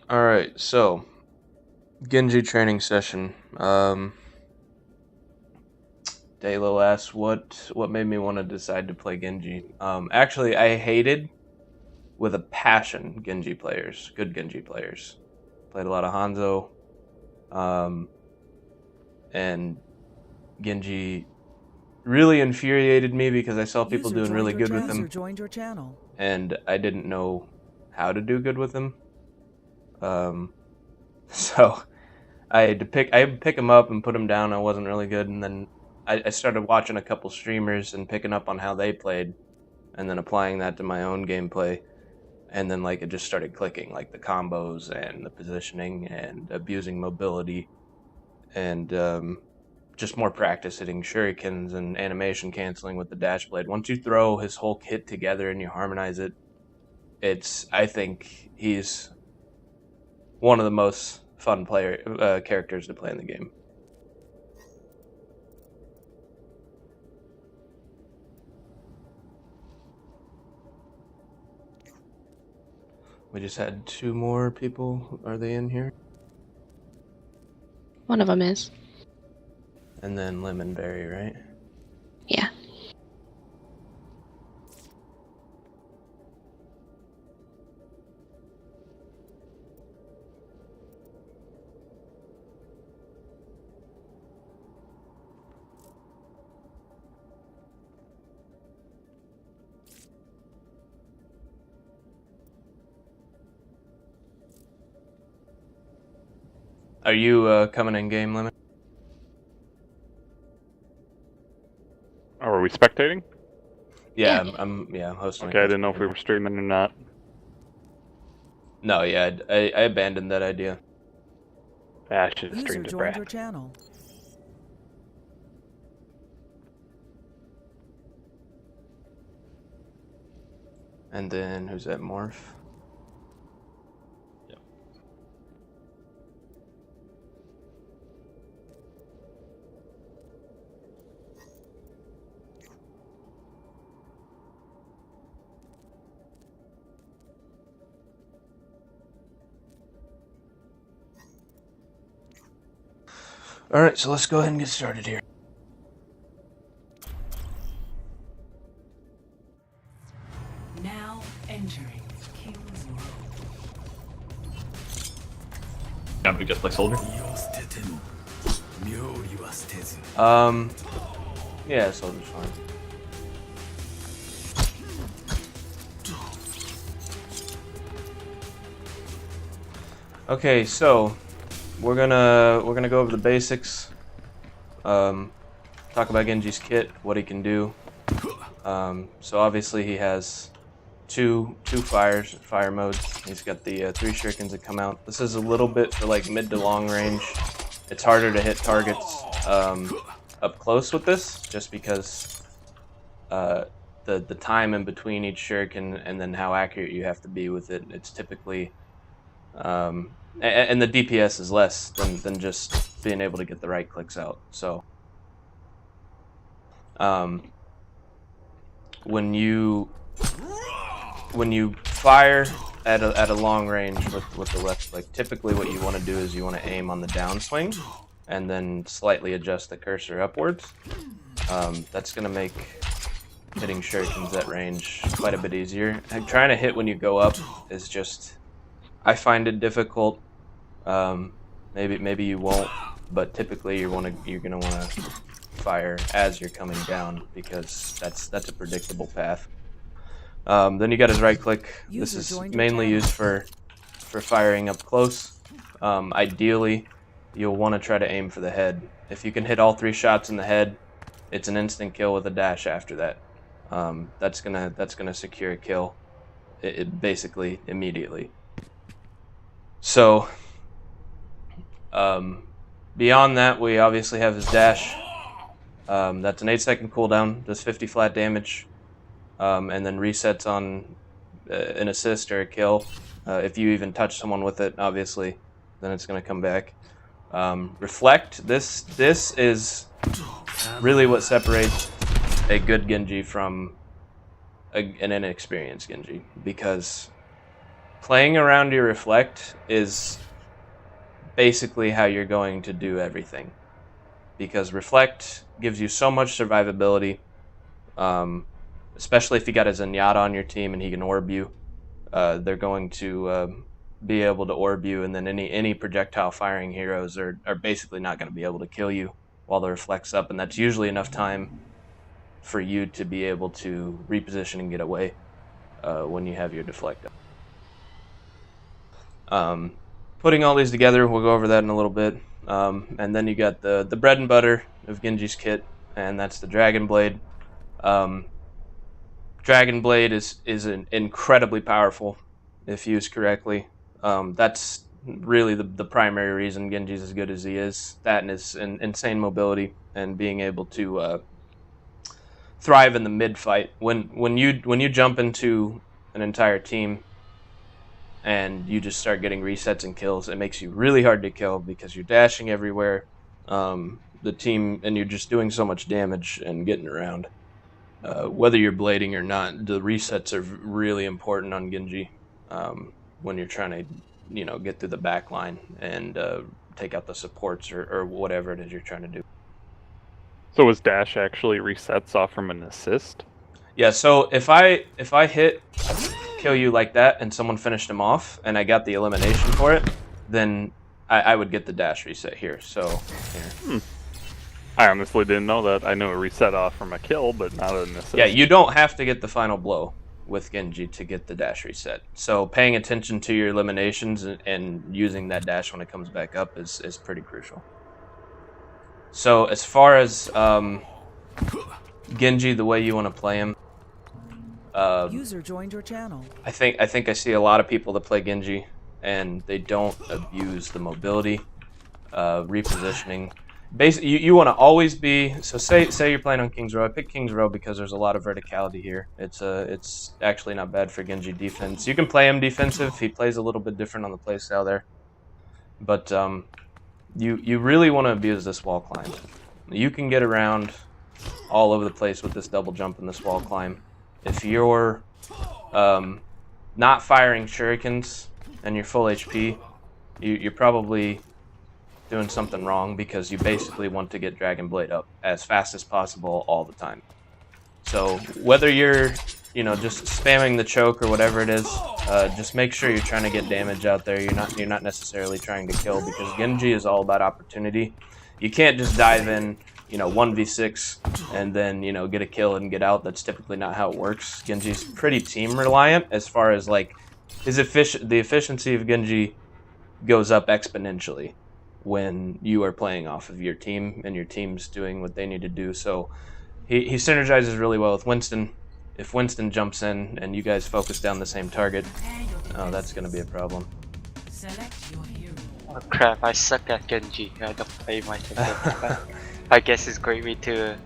Alright, so Genji training session. Daylo asks what made me want to decide to play Genji. Actually, I hated with a passion Genji players, good Genji players. Played a lot of Hanzo, and Genji really infuriated me because I saw people doing really good with him, and I didn't know how to do good with him. So I had to pick him up and put him down. I wasn't really good, and then I started watching a couple streamers and picking up on how they played, and then applying that to my own gameplay, and then like it just started clicking, like the combos and the positioning and abusing mobility, and just more practice hitting shurikens and animation canceling with the dash blade. Once you throw his whole kit together and you harmonize it, I think he's one of the most fun characters to play in the game. We just had 2 more people. Are they in here? One of them is. And then Lemonberry, right? Yeah. Are you coming in game, Lemon? Oh, are we spectating? Yeah, I'm hosting. Okay, I didn't know if we were streaming or not. No, yeah, I abandoned that idea. I should have streamed it, Brad. And then who's that? Morph. Yep. All right, so let's go ahead and get started here. Now entering King's Row. Yeah, we just play soldier. Yeah, soldier's fine. Okay, so we're gonna go over the basics. Talk about Genji's kit, what he can do. So obviously he has two fire modes. He's got the 3 shurikens that come out. This is a little bit for like mid to long range. It's harder to hit targets up close with this, just because the time in between each shuriken and then how accurate you have to be with it. It's typically and the DPS is less than just being able to get the right clicks out. So when you fire at a long range with the left click, typically what you want to do is you want to aim on the downswing and then slightly adjust the cursor upwards. That's going to make hitting shurikens at range quite a bit easier. And trying to hit when you go up is just, I find it difficult. Maybe you won't, but typically you're gonna want to fire as you're coming down, because that's a predictable path. Then you got his right click. This is mainly used for firing up close. Ideally, you'll want to try to aim for the head. If you can hit all 3 shots in the head, it's an instant kill with a dash after that. That's gonna secure a kill, it basically immediately. So beyond that, we obviously have his dash. That's an 8-second cooldown, does 50 flat damage, and then resets on an assist or a kill. If you even touch someone with it, obviously, then it's going to come back. Reflect, this is really what separates a good Genji from an inexperienced Genji, because playing around your reflect is basically how you're going to do everything, because reflect gives you so much survivability, especially if you got a Zenyatta on your team and he can orb you. They're going to be able to orb you, and then any projectile firing heroes are basically not going to be able to kill you while the reflect's up, and that's usually enough time for you to be able to reposition and get away when you have your deflect up. Putting all these together, we'll go over that in a little bit. And then you got the bread and butter of Genji's kit, and that's the Dragon Blade. Dragon Blade is incredibly powerful if used correctly. That's really the primary reason Genji's as good as he is. That and his insane mobility and being able to thrive in the mid fight. When you jump into an entire team and you just start getting resets and kills, it makes you really hard to kill because you're dashing everywhere. The team, and you're just doing so much damage and getting around. Whether you're blading or not, the resets are really important on Genji when you're trying to, get through the back line and take out the supports or whatever it is you're trying to do. So is dash actually resets off from an assist? Yeah. So if I hit kill you like that and someone finished him off and I got the elimination for it, then I would get the dash reset here. So here. I honestly didn't know that. I knew it reset off from a kill, but not an assist. Yeah, you don't have to get the final blow with Genji to get the dash reset. So paying attention to your eliminations and using that dash when it comes back up is pretty crucial. So as far as Genji, the way you want to play him, User joined your channel. I think I see a lot of people that play Genji and they don't abuse the mobility, repositioning. Basically, you want to always be. So say you're playing on King's Row. I pick King's Row because there's a lot of verticality here. It's actually not bad for Genji defense. You can play him defensive. He plays a little bit different on the playstyle there, but you really want to abuse this wall climb. You can get around all over the place with this double jump and this wall climb. If you're not firing shurikens and you're full HP, you're probably doing something wrong, because you basically want to get Dragon Blade up as fast as possible all the time. So whether you're just spamming the choke or whatever it is, just make sure you're trying to get damage out there. You're not necessarily trying to kill, because Genji is all about opportunity. You can't just dive in 1v6 and then get a kill and get out. That's typically not how it works. Genji's pretty team reliant as far as like the efficiency of Genji goes up exponentially when you are playing off of your team and your team's doing what they need to do. So he synergizes really well with Winston. If Winston jumps in and you guys focus down the same target, that's going to be a problem. Select your hero. Oh crap, I suck at Genji. I don't play my template. I guess it's great way to.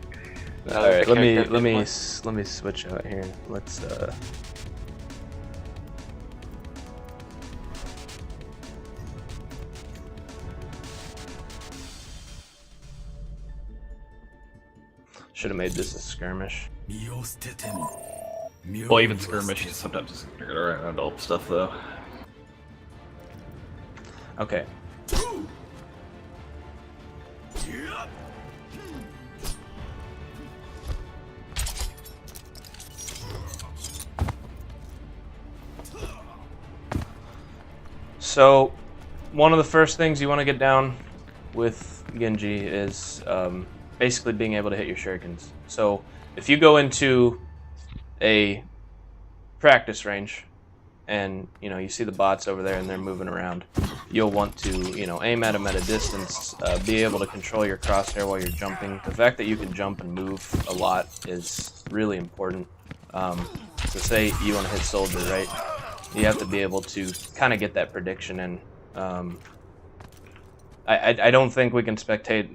All right, let me switch out here. Let's should have made this a skirmish. Well, even skirmish sometimes is get around all stuff though. Okay. So, one of the first things you want to get down with Genji is basically being able to hit your shurikens. So, if you go into a practice range and you see the bots over there and they're moving around, you'll want to aim at them at a distance, be able to control your crosshair while you're jumping. The fact that you can jump and move a lot is really important. So say you want to hit soldier, right? You have to be able to kind of get that prediction in. I don't think we can spectate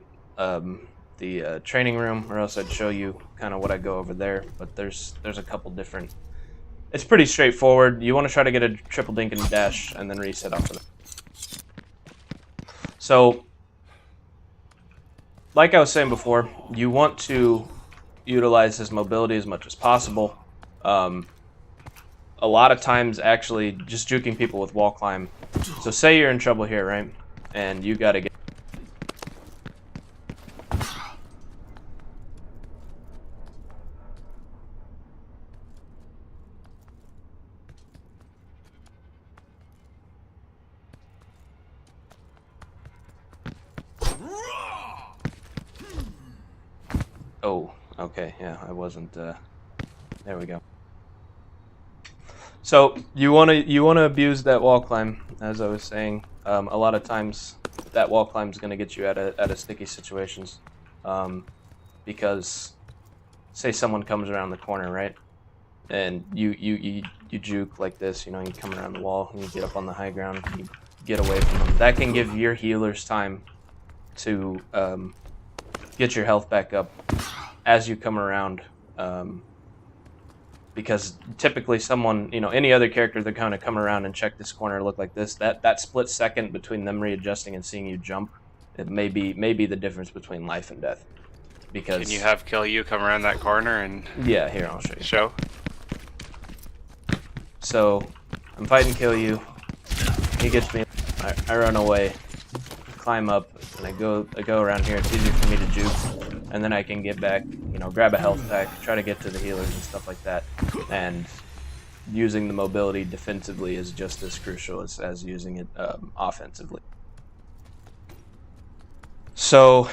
the training room, or else I'd show you kind of what I go over there. But there's a couple different. It's pretty straightforward. You want to try to get a triple dink and dash, and then reset off of it. So, like I was saying before, you want to utilize his mobility as much as possible. a lot of times actually just juking people with wall climb. So say you're in trouble here, right? And you gotta get... Oh, okay, yeah, I wasn't, there we go. So you wanna abuse that wall climb, as I was saying. A lot of times that wall climb is gonna get you out of sticky situations, because say someone comes around the corner, right, and you juke like this, you know, you come around the wall and you get up on the high ground, you get away from them. That can give your healers time to get your health back up as you come around. Because typically someone, you know, any other character, they're kind of come around and check this corner, look like this. That split second between them readjusting and seeing you jump, it may be the difference between life and death. Because Can you have Kill You come around that corner and yeah, here I'll show you. show? So I'm fighting Kill You. He gets me. I run away, climb up, and I go around here. It's easier for me to juke, and then I can get back, you know, grab a health pack, try to get to the healers and stuff like that. And using the mobility defensively is just as crucial as using it offensively. So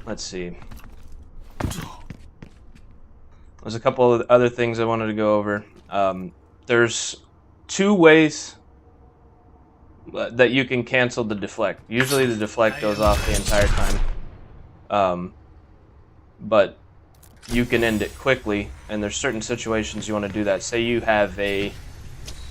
let's see. There's a couple of other things I wanted to go over. There's 2 ways that you can cancel the deflect. Usually the deflect goes off the entire time, but you can end it quickly, and there's certain situations you want to do that. Say you have a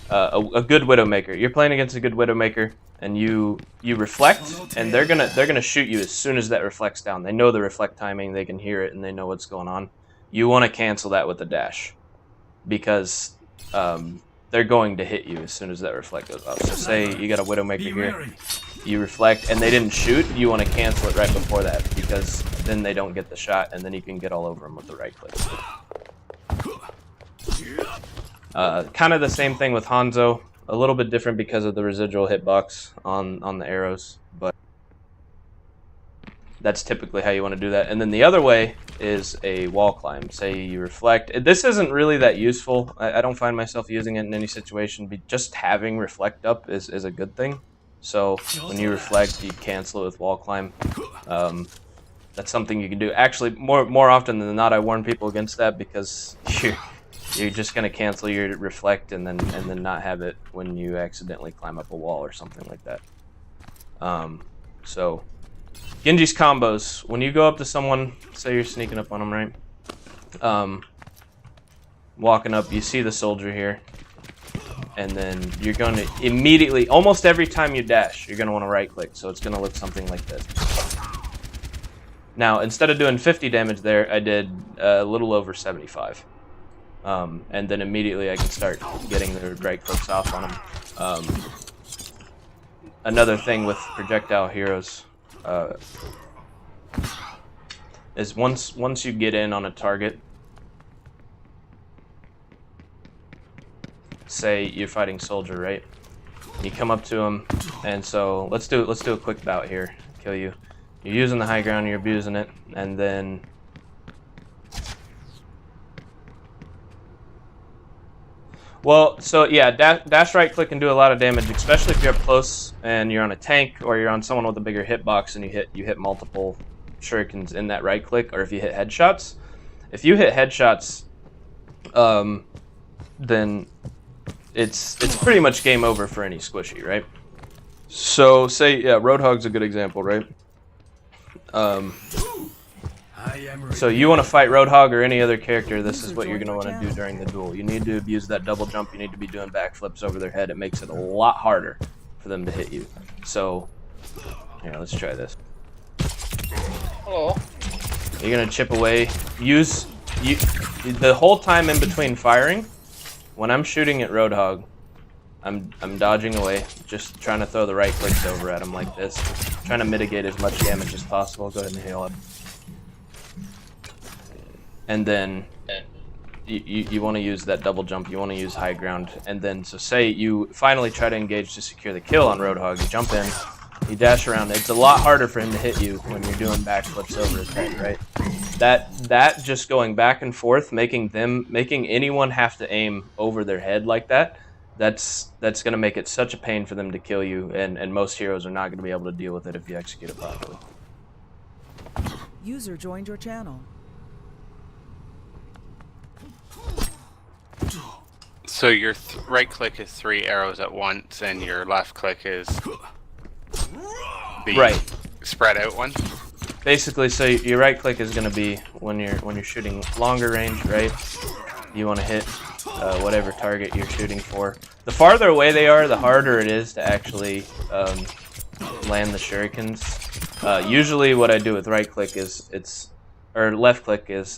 good Widowmaker. You're playing against a good Widowmaker, and you reflect, and they're gonna shoot you as soon as that reflects down. They know the reflect timing, they can hear it, and they know what's going on. You want to cancel that with a dash, because they're going to hit you as soon as that reflect goes off. So say you got a Widowmaker here, you reflect, and they didn't shoot, you want to cancel it right before that, because then they don't get the shot, and then you can get all over them with the right click. Kind of the same thing with Hanzo, a little bit different because of the residual hitbox on the arrows, but that's typically how you want to do that. And then the other way is a wall climb. Say you reflect. This isn't really that useful. I don't find myself using it in any situation, but just having reflect up is a good thing. So when you reflect, you cancel it with wall climb. That's something you can do. Actually, more often than not, I warn people against that, because you're just gonna cancel your reflect and then not have it when you accidentally climb up a wall or something like that. So Genji's combos. When you go up to someone, say you're sneaking up on them, right? Walking up, you see the soldier here, and then you're going to immediately, almost every time you dash, you're going to want to right click, so it's going to look something like this. Now, instead of doing 50 damage there, I did a little over 75. And then immediately I can start getting the right clicks off on them. Another thing with projectile heroes is once you get in on a target, say you're fighting soldier, right? You come up to him, and so let's do a quick bout here. Kill you. You're using the high ground, you're abusing it, and then well, so yeah, dash right click can do a lot of damage, especially if you're up close and you're on a tank or you're on someone with a bigger hitbox and you hit multiple shurikens in that right click, or if you hit headshots. If you hit headshots, then it's pretty much game over for any squishy, right? So say, yeah, Roadhog's a good example, right? So you want to fight Roadhog or any other character, this is what you're going to want to do during the duel. You need to abuse that double jump, you need to be doing backflips over their head. It makes it a lot harder for them to hit you. So, here, let's try this. Oh. You're going to chip away. The whole time in between firing, when I'm shooting at Roadhog, I'm dodging away, just trying to throw the right clicks over at him like this, trying to mitigate as much damage as possible. Go ahead and heal up. And then you want to use that double jump, you want to use high ground, and then so say you finally try to engage to secure the kill on Roadhog, you jump in, you dash around. It's a lot harder for him to hit you when you're doing backflips over his head, right? That just going back and forth, making anyone have to aim over their head like that, that's going to make it such a pain for them to kill you, and most heroes are not going to be able to deal with it if you execute it properly. User joined your channel. So your right click is 3 arrows at once, and your left click is the Right. spread out one. Basically, so your right click is going to be when you're shooting longer range, right? You want to hit whatever target you're shooting for. The farther away they are, the harder it is to actually land the shurikens. Usually, what I do with right click is left click is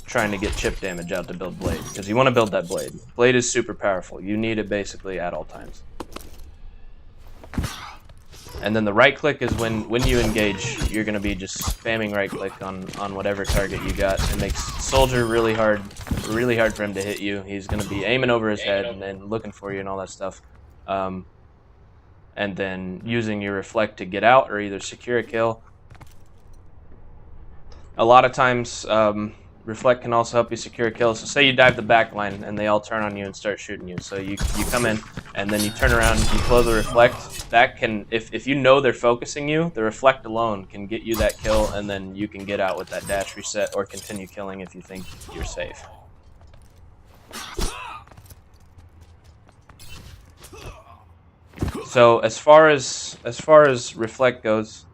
trying to get chip damage out to build blade, because you want to build that blade. Blade is super powerful. You need it basically at all times. And then the right click is when you engage, you're going to be just spamming right click on whatever target you got. It makes Soldier really hard for him to hit you. He's going to be aiming over his head and then looking for you and all that stuff. And then using your reflect to get out or either secure a kill. A lot of times, reflect can also help you secure a kill. So say you dive the back line and they all turn on you and start shooting you. So you come in and then you turn around, you blow the reflect. That can, if you know they're focusing you, the reflect alone can get you that kill, and then you can get out with that dash reset or continue killing if you think you're safe. So as far as reflect goes,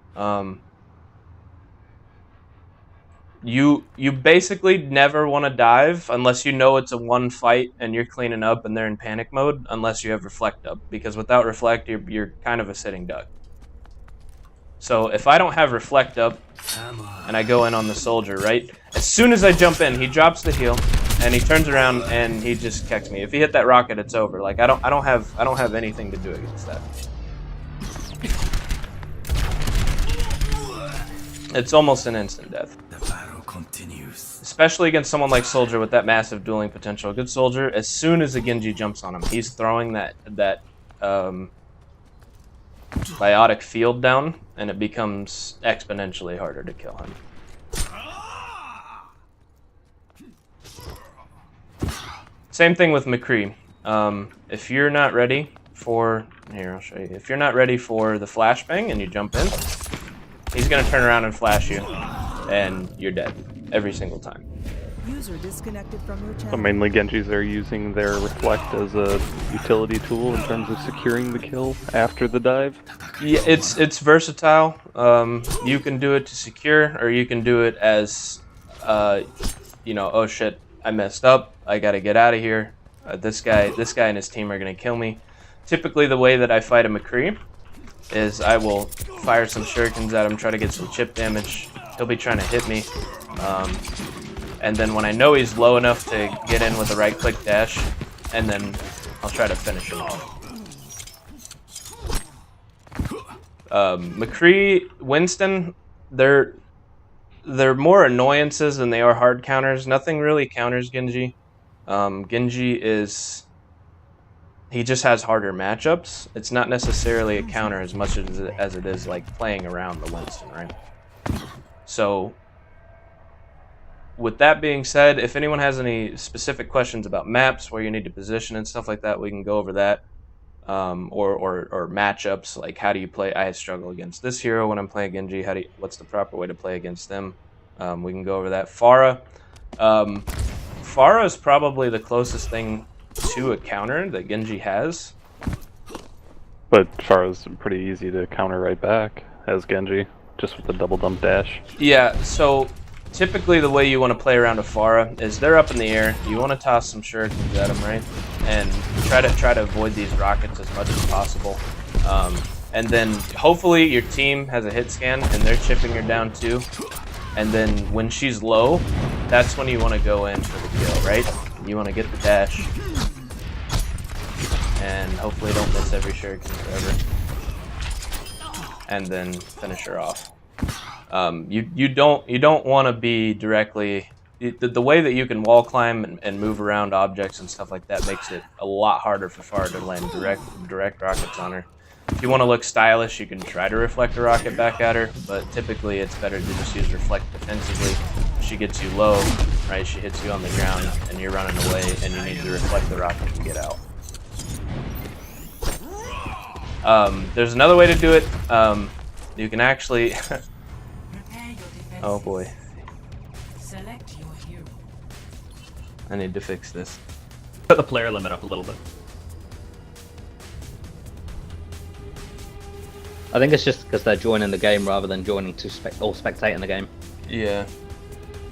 you basically never want to dive unless you know it's a one fight and you're cleaning up and they're in panic mode, unless you have reflect up, because without reflect you're kind of a sitting duck. So if I don't have reflect up and I go in on the soldier, right, as soon as I jump in, he drops the heal and he turns around and he just kicks me. If he hit that rocket, it's over. Like I don't have anything to do against that. It's almost an instant death. Continues. Especially against someone like Soldier with that massive dueling potential. A good Soldier, as soon as a Genji jumps on him, he's throwing that biotic field down, and it becomes exponentially harder to kill him. Same thing with McCree. If you're not ready for, here I'll show you. If you're not ready for the flashbang and you jump in, he's gonna turn around and flash you, and you're dead every single time. User disconnected from your channel. So mainly Genjis are using their reflect as a utility tool in terms of securing the kill after the dive. Yeah, it's versatile. You can do it to secure, or you can do it as, oh shit, I messed up. I gotta get out of here. This guy and his team are gonna kill me. Typically, the way that I fight a McCree is I will fire some shurikens at him, try to get some chip damage. He'll be trying to hit me. And then when I know he's low enough to get in with a right click dash, and then I'll try to finish him off. McCree, Winston, they're more annoyances than they are hard counters. Nothing really counters Genji. Genji he just has harder matchups. It's not necessarily a counter as much as it is like playing around the Winston, right? So, with that being said, if anyone has any specific questions about maps, where you need to position and stuff like that, we can go over that. Or matchups, like how do you play? I struggle against this hero when I'm playing Genji. What's the proper way to play against them? We can go over that. Pharah. Pharah is probably the closest thing to a counter that Genji has. But Pharah's pretty easy to counter right back as Genji, just with the double dump dash. Yeah, so typically the way you want to play around a Pharah is they're up in the air. You want to toss some shurikens at them, right? And try to avoid these rockets as much as possible. And then hopefully your team has a hit scan and they're chipping her down too. And then when she's low, that's when you want to go in for the kill, right? You want to get the dash and hopefully don't miss every shuriken forever. And then finish her off. You don't want to be directly the way that you can wall climb and move around objects and stuff like that makes it a lot harder for Pharah to land direct rockets on her. If you want to look stylish, you can try to reflect a rocket back at her, but typically it's better to just use reflect defensively. If she gets you low, right? She hits you on the ground, and you're running away, and you need to reflect the rocket and get out. There's another way to do it. You can actually. Prepare your defenses. Oh boy, Select your hero. I need to fix this. Put the player limit up a little bit. I think it's just because they're joining the game rather than joining to spectating the game. Yeah.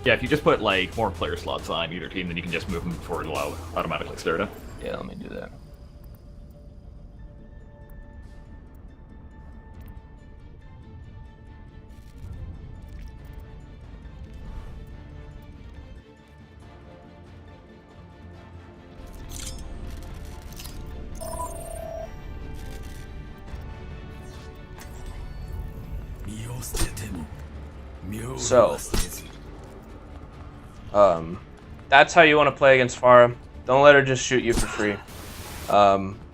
Yeah, if you just put like more player slots on either team, then you can just move them before it'll automatically start it. Yeah, let me do that. So, that's how you want to play against Pharah. Don't let her just shoot you for free.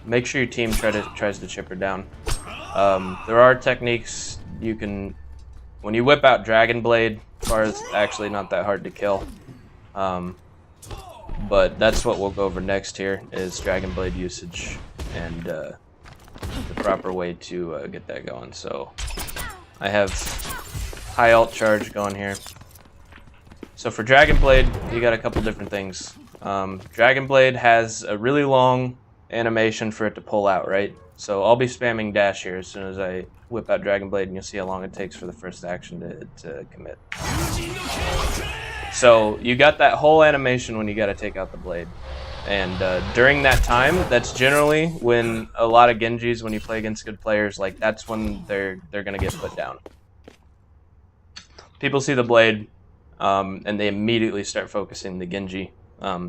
Make sure your team tries to chip her down. There are techniques you can. When you whip out Dragon Blade, Pharah's actually not that hard to kill. But that's what we'll go over next here is Dragon Blade usage and the proper way to get that going. So I have high alt charge going here. So for Dragon Blade, you got a couple different things. Dragon Blade has a really long animation for it to pull out, right? So I'll be spamming dash here as soon as I whip out Dragon Blade, and you'll see how long it takes for the first action to commit. So you got that whole animation when you got to take out the blade. And during that time, that's generally when a lot of Genjis, when you play against good players, like that's when they're gonna get put down. People see the blade, and they immediately start focusing the Genji.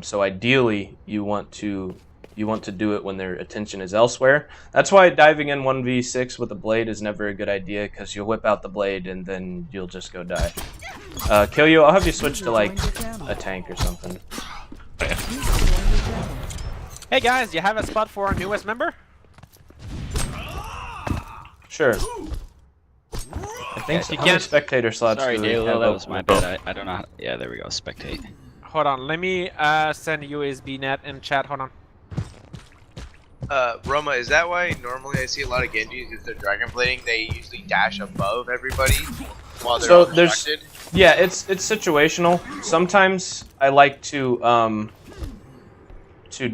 So ideally, you want to do it when their attention is elsewhere. That's why diving in 1v6 with a blade is never a good idea, because you'll whip out the blade and then you'll just go die. Kill you, I'll have you switch to like a tank or something. Hey guys, you have a spot for our newest member? Sure. I think so. How many spectator slots Sorry, do we Dale, have that was open? my bad. I don't know. Yeah, there we go. Spectate. Hold on, let me send USB net in chat. Hold on. Roma, is that why normally I see a lot of Genjis, if they're Dragon Blading, they usually dash above everybody while they're So obstructed? Yeah, it's situational. Sometimes I like to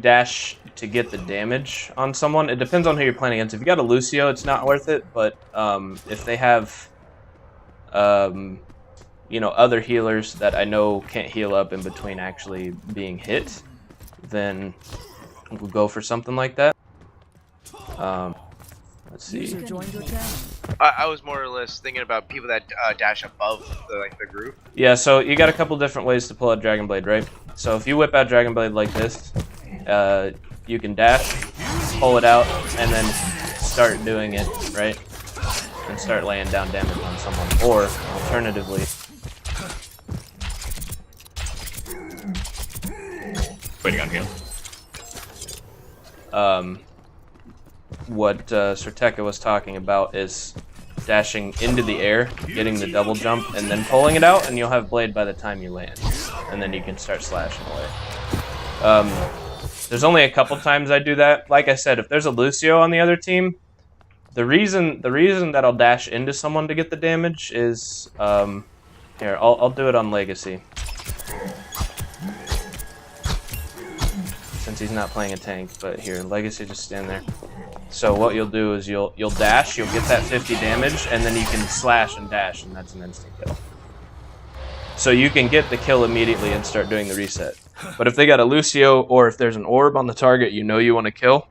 dash to get the damage on someone. It depends on who you're playing against. If you got a Lucio, it's not worth it. But if they have, you know, other healers that I know can't heal up in between actually being hit, then we'll go for something like that. Let's see. User joined your channel. I was more or less thinking about people that dash above the group. Yeah, so you got a couple different ways to pull out Dragon Blade, right? So if you whip out Dragon Blade like this, you can dash, pull it out, and then start doing it, right? And start laying down damage on someone. Or, alternatively, Waiting on him. What Sorteka was talking about is dashing into the air, getting the double jump, and then pulling it out, and you'll have Blade by the time you land. And then you can start slashing away. There's only a couple times I do that. Like I said, if there's a Lucio on the other team, the reason that I'll dash into someone to get the damage is here. I'll do it on Legacy, since he's not playing a tank. But here, Legacy, just stand there. So what you'll do is you'll dash, you'll get that 50 damage, and then you can slash and dash, and that's an instant kill. So you can get the kill immediately and start doing the reset. But if they got a Lucio, or if there's an orb on the target you know you want to kill,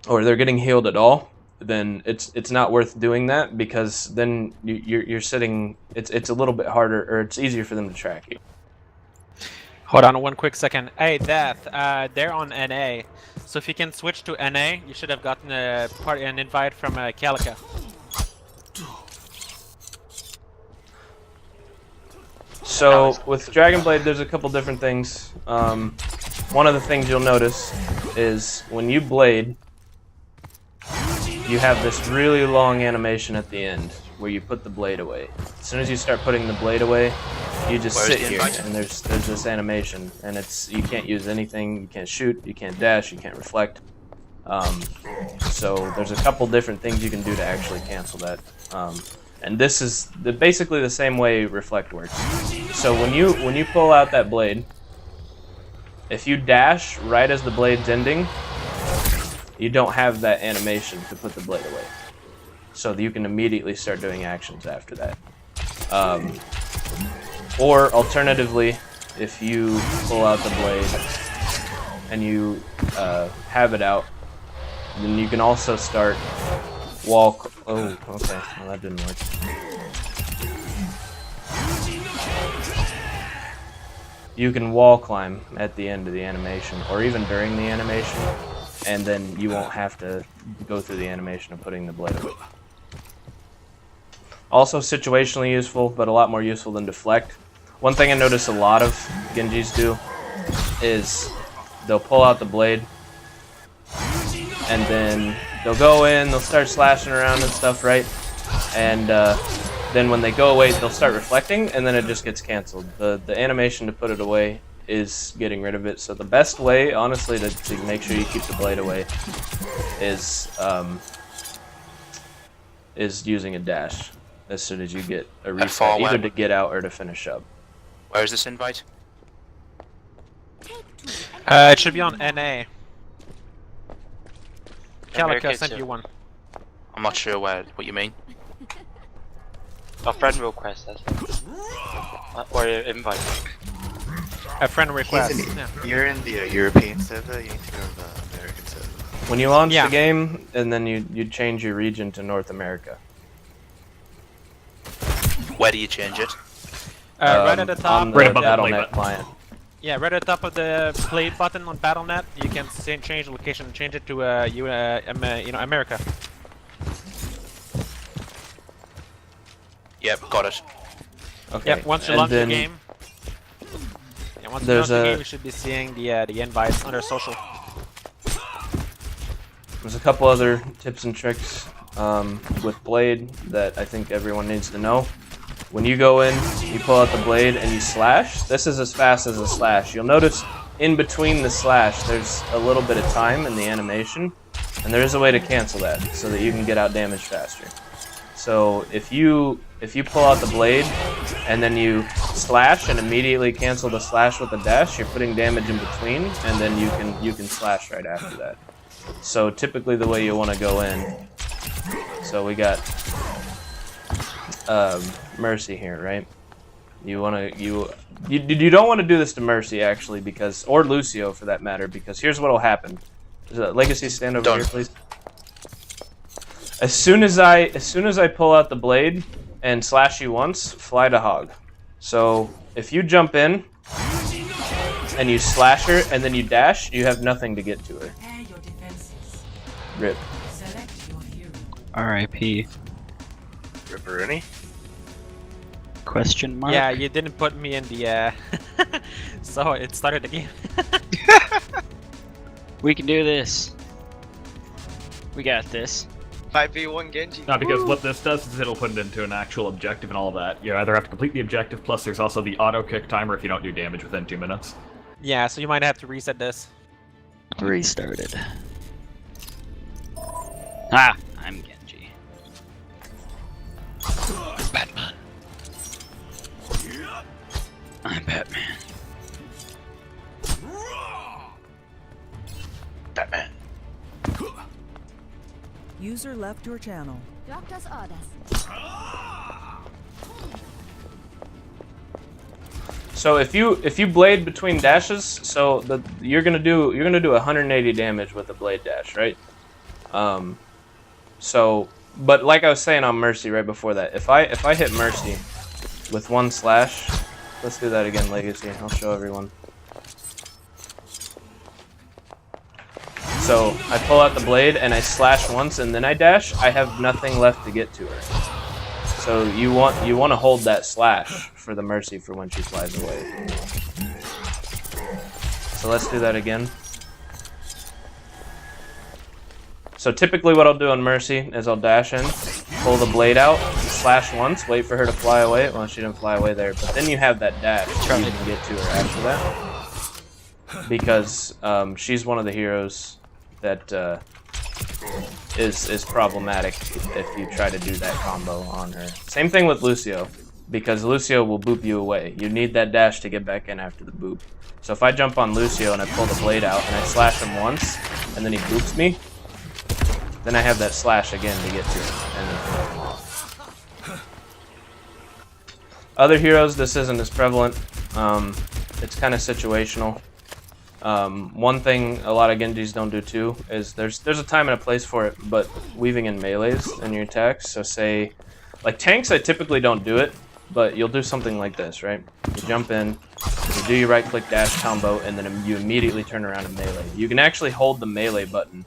or they're getting healed at all, then it's not worth doing that, because then you're sitting. It's a little bit harder, or it's easier for them to track you. Hold on one quick second. Hey, Death, they're on NA. So if you can switch to NA, you should have gotten an invite from Calica. So with Dragon Blade, there's a couple different things. One of the things you'll notice is when you blade, you have this really long animation at the end where you put the blade away. As soon as you start putting the blade away, you just sit here and there's this animation, and you can't use anything. You can't shoot, you can't dash, you can't reflect. So there's a couple different things you can do to actually cancel that. And this is basically the same way reflect works. So when you pull out that blade, if you dash right as the blade's ending, you don't have that animation to put the blade away. So you can immediately start doing actions after that. Or alternatively, if you pull out the blade and you have it out, then you can also start oh, okay, well that didn't work. You can wall climb at the end of the animation, or even during the animation, and then you won't have to go through the animation of putting the blade away. Also situationally useful, but a lot more useful than deflect. One thing I notice a lot of Genjis do is they'll pull out the blade, and then they'll go in, they'll start slashing around and stuff, right? And then when they go away, they'll start reflecting, and then it just gets canceled. The animation to put it away is getting rid of it. So the best way, honestly, to make sure you keep the blade away is using a dash as soon as you get a reset, either to get out or to finish up. Where is this invite? It should be on NA. Calico sent you one. I'm not sure what you mean. A friend request, that's it. Or invite. A friend request. Yeah. You're in the European server, you need to go to the American server. When you launch the game, and then you change your region to North America. Where do you change it? Right at the top. On the Battle.net client. Yeah, right at the top of the play button on Battle.net, you can change the location and change it to America. Yep, got it. Okay. Yep, once you launch the game. Yeah, once you launch the game, you should be seeing the invites under social. There's a couple other tips and tricks with Blade that I think everyone needs to know. When you go in, you pull out the blade and you slash. This is as fast as a slash. You'll notice in between the slash, there's a little bit of time in the animation, and there is a way to cancel that so that you can get out damage faster. So if you pull out the blade and then you slash and immediately cancel the slash with the dash, you're putting damage in between, and then you can slash right after that. So typically the way you want to go in. So we got Mercy here, right? You don't want to do this to Mercy actually, because, or Lucio for that matter, because here's what'll happen. Legacy, stand over here, please. As soon as I pull out the blade and slash you once, fly to hog. So if you jump in and you slash her and then you dash, you have nothing to get to her. Rip. R.I.P. Ripperoni? Question mark? Yeah, you didn't put me in the so it started the game. We can do this. We got this. 5v1 Genji. No, because what this does is it'll put it into an actual objective and all of that. You either have to complete the objective, plus there's also the auto kick timer if you don't do damage within 2 minutes. Yeah, so you might have to reset this. Restarted. Ah, I'm Genji. Batman. I'm Batman. Batman. User left your channel. Doctor's orders. So if you blade between dashes, so you're gonna do 180 damage with a blade dash, right? So, but like I was saying on Mercy right before that, if I hit Mercy with one slash, let's do that again, Legacy. I'll show everyone. So I pull out the blade and I slash once and then I dash. I have nothing left to get to her. So you want to hold that slash for the Mercy for when she flies away. So let's do that again. So typically what I'll do on Mercy is I'll dash in, pull the blade out, slash once, wait for her to fly away. Well, she didn't fly away there, but then you have that dash so you can get to her after that. Because she's one of the heroes that is problematic if you try to do that combo on her. Same thing with Lucio, because Lucio will boop you away. You need that dash to get back in after the boop. So if I jump on Lucio and I pull the blade out and I slash him once, and then he boops me, then I have that slash again to get to him. And then... Other heroes, this isn't as prevalent. It's kind of situational. One thing a lot of Genjis don't do too is there's a time and a place for it, but weaving in melees in your attacks. So say, like tanks, I typically don't do it, but you'll do something like this, right? You jump in, you do your right click dash combo, and then you immediately turn around and melee. You can actually hold the melee button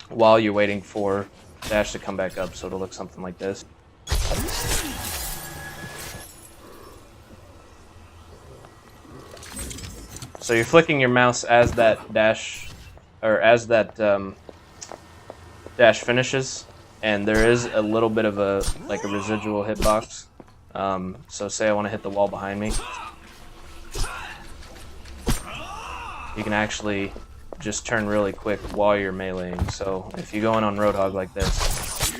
while you're waiting for dash to come back up, so it'll look something like this. So you're flicking your mouse as that dash, or as that dash finishes, and there is a little bit of a residual hitbox. So say I want to hit the wall behind me, you can actually just turn really quick while you're meleeing. So if you go in on Roadhog like this,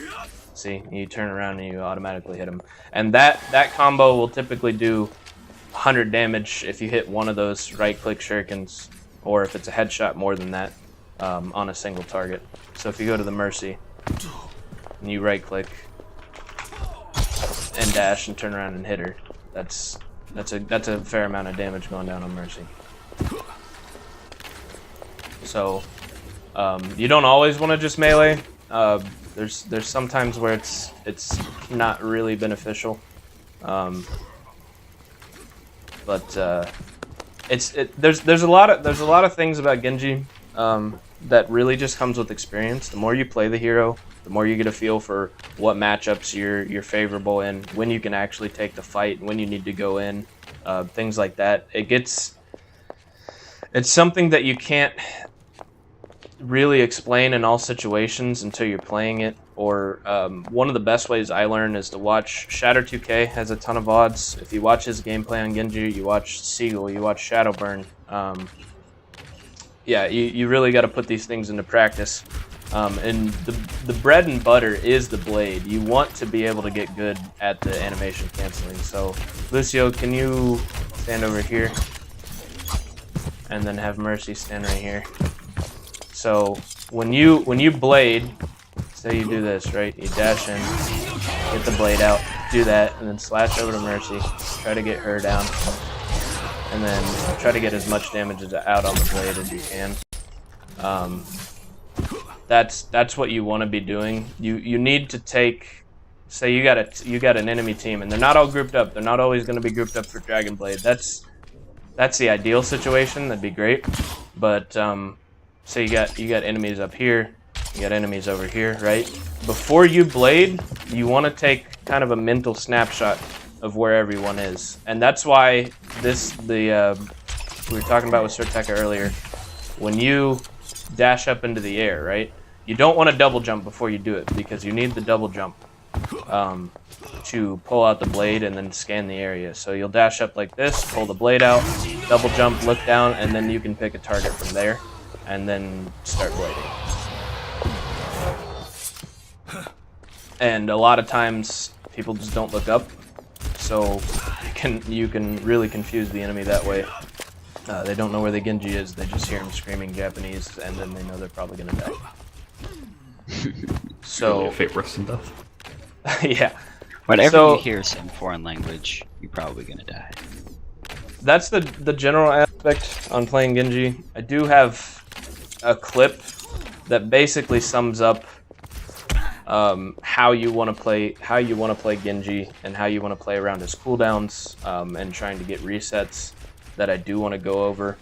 see, you turn around and you automatically hit him. And that combo will typically do 100 damage if you hit one of those right-click shurikens, or if it's a headshot more than that on a single target. So if you go to the Mercy and you right-click and dash and turn around and hit her, that's a fair amount of damage going down on Mercy. So you don't always want to just melee. There's some times where it's not really beneficial. But there's a lot of things about Genji that really just comes with experience. The more you play the hero, the more you get a feel for what matchups you're favorable in, when you can actually take the fight, when you need to go in, things like that. It's something that you can't really explain in all situations until you're playing it. Or one of the best ways I learn is to watch Shatter2K. Has a ton of VODs. If you watch his gameplay on Genji, you watch Seagull, you watch Shadowburn. Yeah, you really got to put these things into practice. And the bread and butter is the blade. You want to be able to get good at the animation canceling. So Lucio, can you stand over here and then have Mercy stand right here? So when you blade, say you do this, right? You dash in, get the blade out, do that, and then slash over to Mercy, try to get her down, and then try to get as much damage out on the blade as you can. That's what you want to be doing. You need to take, say you got an enemy team, and they're not all grouped up. They're not always going to be grouped up for Dragon Blade. That's the ideal situation. That'd be great. But say you got enemies up here. You got enemies over here, right? Before you blade, you want to take kind of a mental snapshot of where everyone is. And that's why we were talking about with Surteka earlier, when you dash up into the air, right? You don't want to double jump before you do it, because you need the double jump to pull out the blade and then scan the area. So you'll dash up like this, pull the blade out, double jump, look down, and then you can pick a target from there and then start blading. And a lot of times people just don't look up, so you can really confuse the enemy that way. They don't know where the Genji is, they just hear him screaming Japanese, and then they know they're probably gonna die. So favorite and stuff. Yeah. Whenever you hear some foreign language, you're probably gonna die. That's the general aspect on playing Genji. I do have a clip that basically sums up how you want to play Genji and how you want to play around his cooldowns and trying to get resets that I do want to go over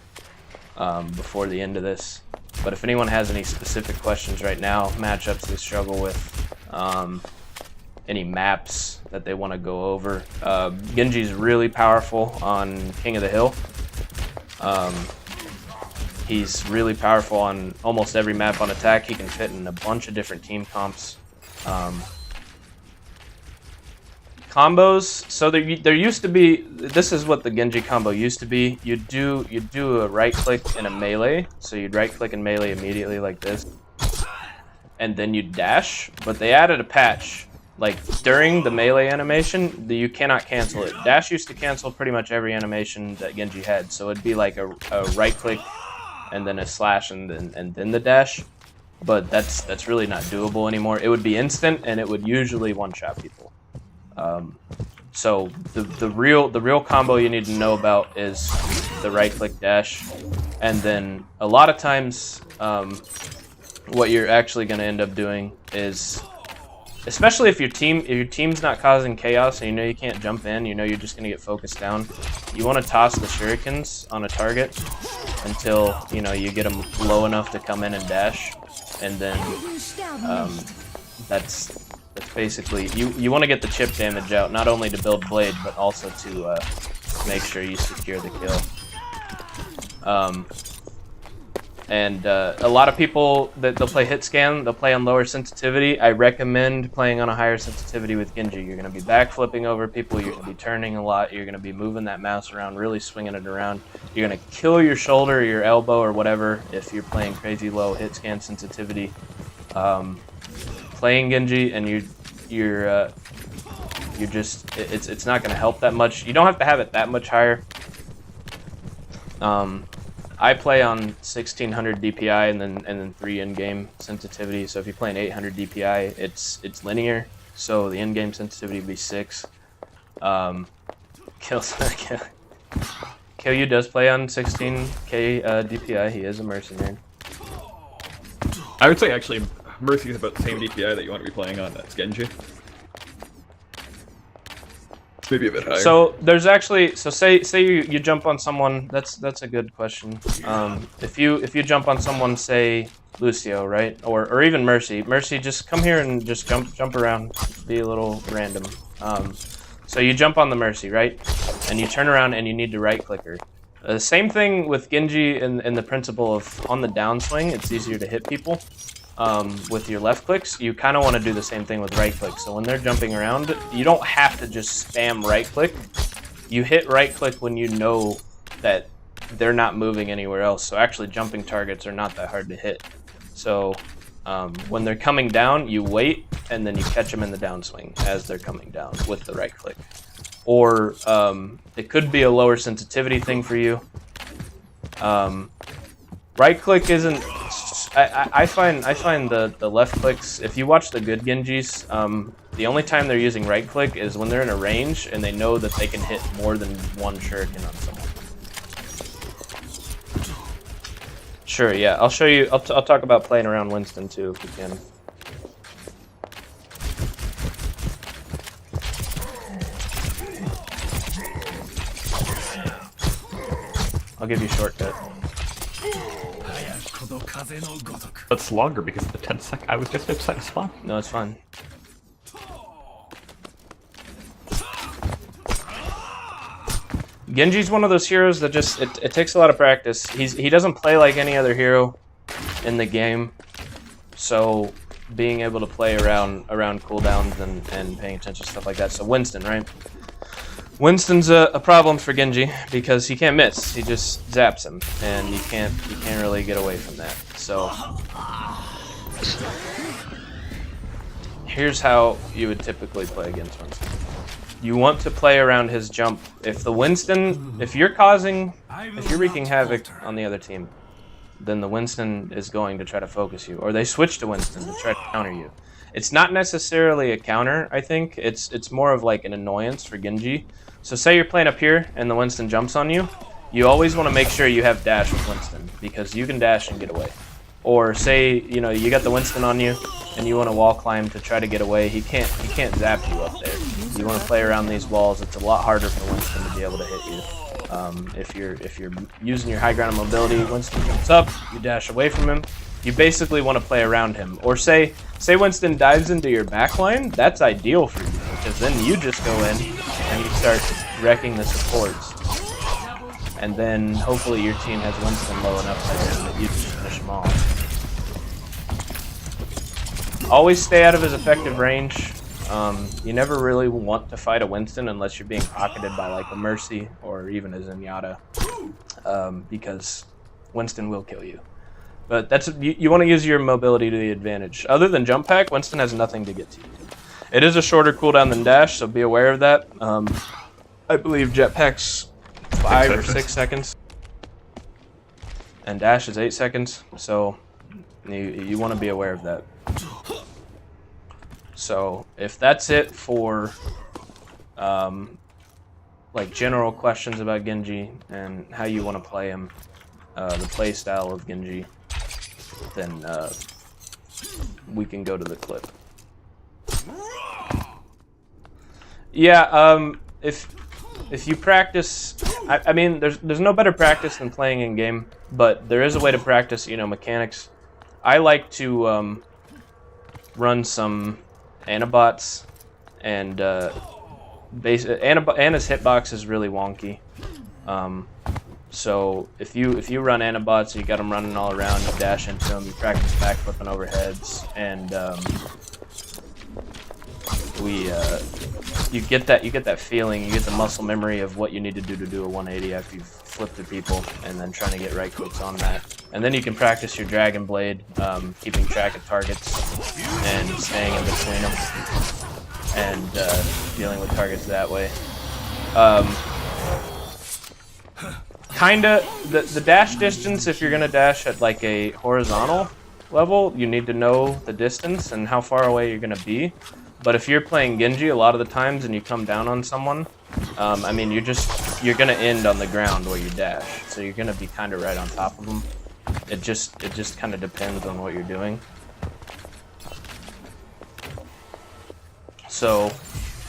before the end of this. But if anyone has any specific questions right now, matchups they struggle with, any maps that they want to go over. Genji's really powerful on King of the Hill. He's really powerful on almost every map on attack. He can fit in a bunch of different team comps. Combos, so there used to be, this is what the Genji combo used to be. You'd do a right click and a melee, so you'd right click and melee immediately like this, and then you'd dash. But they added a patch, like during the melee animation, you cannot cancel it. Dash used to cancel pretty much every animation that Genji had, so it'd be like a right click and then a slash and then the dash. But that's really not doable anymore. It would be instant and it would usually one-shot people. So the real combo you need to know about is the right click dash, and then a lot of times what you're actually going to end up doing is, especially if your team's not causing chaos and you know you can't jump in, you know you're just going to get focused down, you want to toss the shurikens on a target until you know you get them low enough to come in and dash, and then that's basically, you want to get the chip damage out, not only to build blade, but also to make sure you secure the kill. And a lot of people, they'll play hit scan, they'll play on lower sensitivity. I recommend playing on a higher sensitivity with Genji. You're going to be backflipping over people, you're going to be turning a lot, you're going to be moving that mouse around, really swinging it around. You're going to kill your shoulder or your elbow or whatever if you're playing crazy low hit scan sensitivity. Playing Genji and you're just, it's not going to help that much. You don't have to have it that much higher. I play on 1600 DPI and then 3 in-game sensitivity. So if you play an 800 DPI, it's linear. So the in-game sensitivity would be 6. KYU does play on 16k DPI. He is a mercenary. I would say actually Mercy is about the same DPI that you want to be playing on. That's Genji. It's maybe a bit higher. So there's actually, so say you jump on someone. That's a good question. If you jump on someone, say Lucio, right, or even Mercy. Mercy, just come here and just jump around, be a little random. So you jump on the Mercy, right, and you turn around and you need to right click her. Same thing with Genji in the principle of on the downswing, it's easier to hit people. With your left clicks, you kind of want to do the same thing with right click. So when they're jumping around, you don't have to just spam right click. You hit right click when you know that they're not moving anywhere else. So actually jumping targets are not that hard to hit. So when they're coming down, you wait and then you catch them in the downswing as they're coming down with the right click. Or it could be a lower sensitivity thing for you. Right click isn't. I find the left clicks, if you watch the good Genjis, the only time they're using right click is when they're in a range and they know that they can hit more than one shuriken on someone. Sure, yeah, I'll show you, I'll talk about playing around Winston too if we can. I'll give you a shortcut. That's longer because of the 10 sec. I was just outside of spawn. No, it's fine. Genji's one of those heroes that just, it takes a lot of practice. He doesn't play like any other hero in the game, so being able to play around cooldowns and paying attention to stuff like that. So Winston, right? Winston's a problem for Genji because he can't miss. He just zaps him, and you can't really get away from that. So here's how you would typically play against Winston. You want to play around his jump. If you're wreaking havoc on the other team, then the Winston is going to try to focus you, or they switch to Winston to try to counter you. It's not necessarily a counter, I think. It's more of like an annoyance for Genji. So say you're playing up here and the Winston jumps on you, you always want to make sure you have dash with Winston because you can dash and get away. Or say, you know, you got the Winston on you and you want to wall climb to try to get away, he can't zap you up there. You want to play around these walls. It's a lot harder for Winston to be able to hit you. If you're using your high ground mobility, Winston jumps up, you dash away from him. you basically want to play around him. Or say Winston dives into your backline, that's ideal for you, because then you just go in and you start wrecking the supports. And then hopefully your team has Winston low enough that you just finish him off. Always stay out of his effective range. You never really want to fight a Winston unless you're being pocketed by like a Mercy or even a Zenyatta, because Winston will kill you. But that's you want to use your mobility to the advantage. Other than jump pack, Winston has nothing to get to you. It is a shorter cooldown than dash, so be aware of that. I believe jetpack's 5 or 6 seconds, and dash is 8 seconds. So you want to be aware of that. So if that's it for like general questions about Genji and how you want to play him, the play style of Genji, then we can go to the clip. Yeah, if you practice, I mean, there's no better practice than playing in game, but there is a way to practice, you know, mechanics. I like to run some Anabots, and Ana's hitbox is really wonky. So if you run Anabots, you got them running all around, you dash into them, you practice backflipping overheads, and you get that feeling, you get the muscle memory of what you need to do a 180 after you've flipped through people, and then trying to get right clicks on that. And then you can practice your Dragon Blade, keeping track of targets and staying in between them, and dealing with targets that way. Kinda, the dash distance, if you're gonna dash at like a horizontal level, you need to know the distance and how far away you're gonna be. But if you're playing Genji a lot of the times and you come down on someone, I mean, you're gonna end on the ground where you dash, so you're gonna be kind of right on top of them. It just kind of depends on what you're doing. So,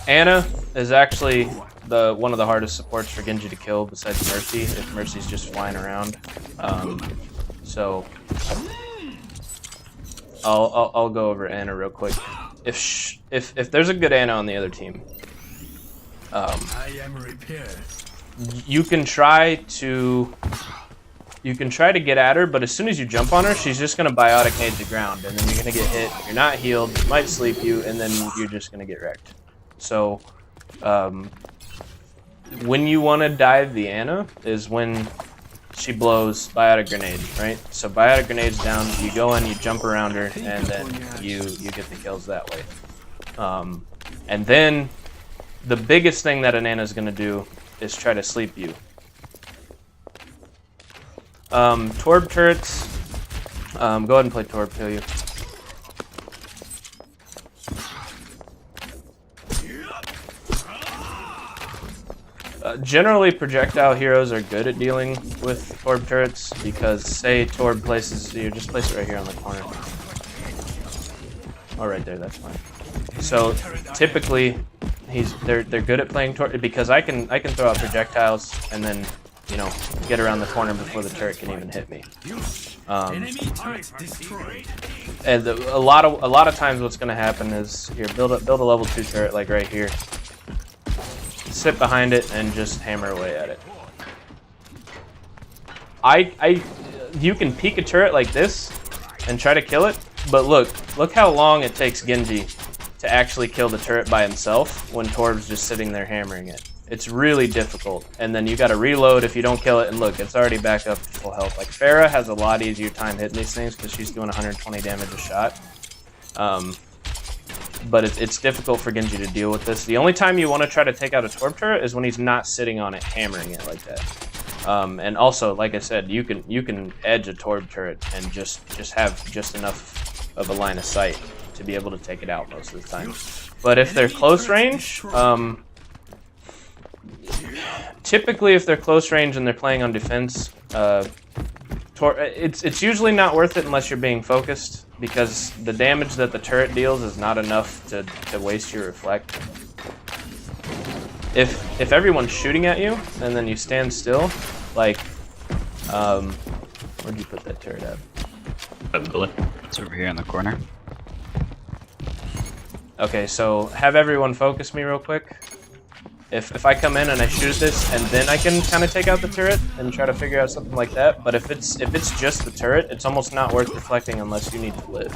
Ana is actually one of the hardest supports for Genji to kill besides Mercy, if Mercy's just flying around. So, I'll go over Ana real quick. If there's a good Ana on the other team, you can try to get at her, but as soon as you jump on her, she's just gonna biotic nade the ground, and then you're gonna get hit. You're not healed, might sleep you, and then you're just gonna get wrecked. So, when you want to dive the Ana is when she blows biotic grenade, right? So biotic grenade's down, you go in, you jump around her, and then you get the kills that way. And then the biggest thing that an Ana's gonna do is try to sleep you. Torb turrets, go ahead and play Torb, kill you. Generally, projectile heroes are good at dealing with Torb turrets because, say, Torb places you, just place it right here on the corner. Oh, right there, that's fine. So typically, they're good at playing Torb because I can throw out projectiles and then, you know, get around the corner before the turret can even hit me. And a lot of times, what's going to happen is here, build a level 2 turret like right here. Sit behind it and just hammer away at it. You can peek a turret like this and try to kill it, but look how long it takes Genji to actually kill the turret by himself when Torb's just sitting there hammering it. It's really difficult, and then you gotta reload if you don't kill it, and look, it's already back up to full health. Like, Pharah has a lot easier time hitting these things because she's doing 120 damage a shot. But it's difficult for Genji to deal with this. The only time you want to try to take out a Torb turret is when he's not sitting on it, hammering it like that. And also, like I said, you can edge a Torb turret and just have just enough of a line of sight to be able to take it out most of the time. But if they're close range, typically if they're close range and they're playing on defense, it's usually not worth it unless you're being focused, because the damage that the turret deals is not enough to waste your reflect. If everyone's shooting at you and then you stand still, like, where'd you put that turret at? It's over here in the corner. Okay, so have everyone focus me real quick. If I come in and I shoot this, and then I can kind of take out the turret and try to figure out something like that. But if it's just the turret, it's almost not worth reflecting unless you need to live.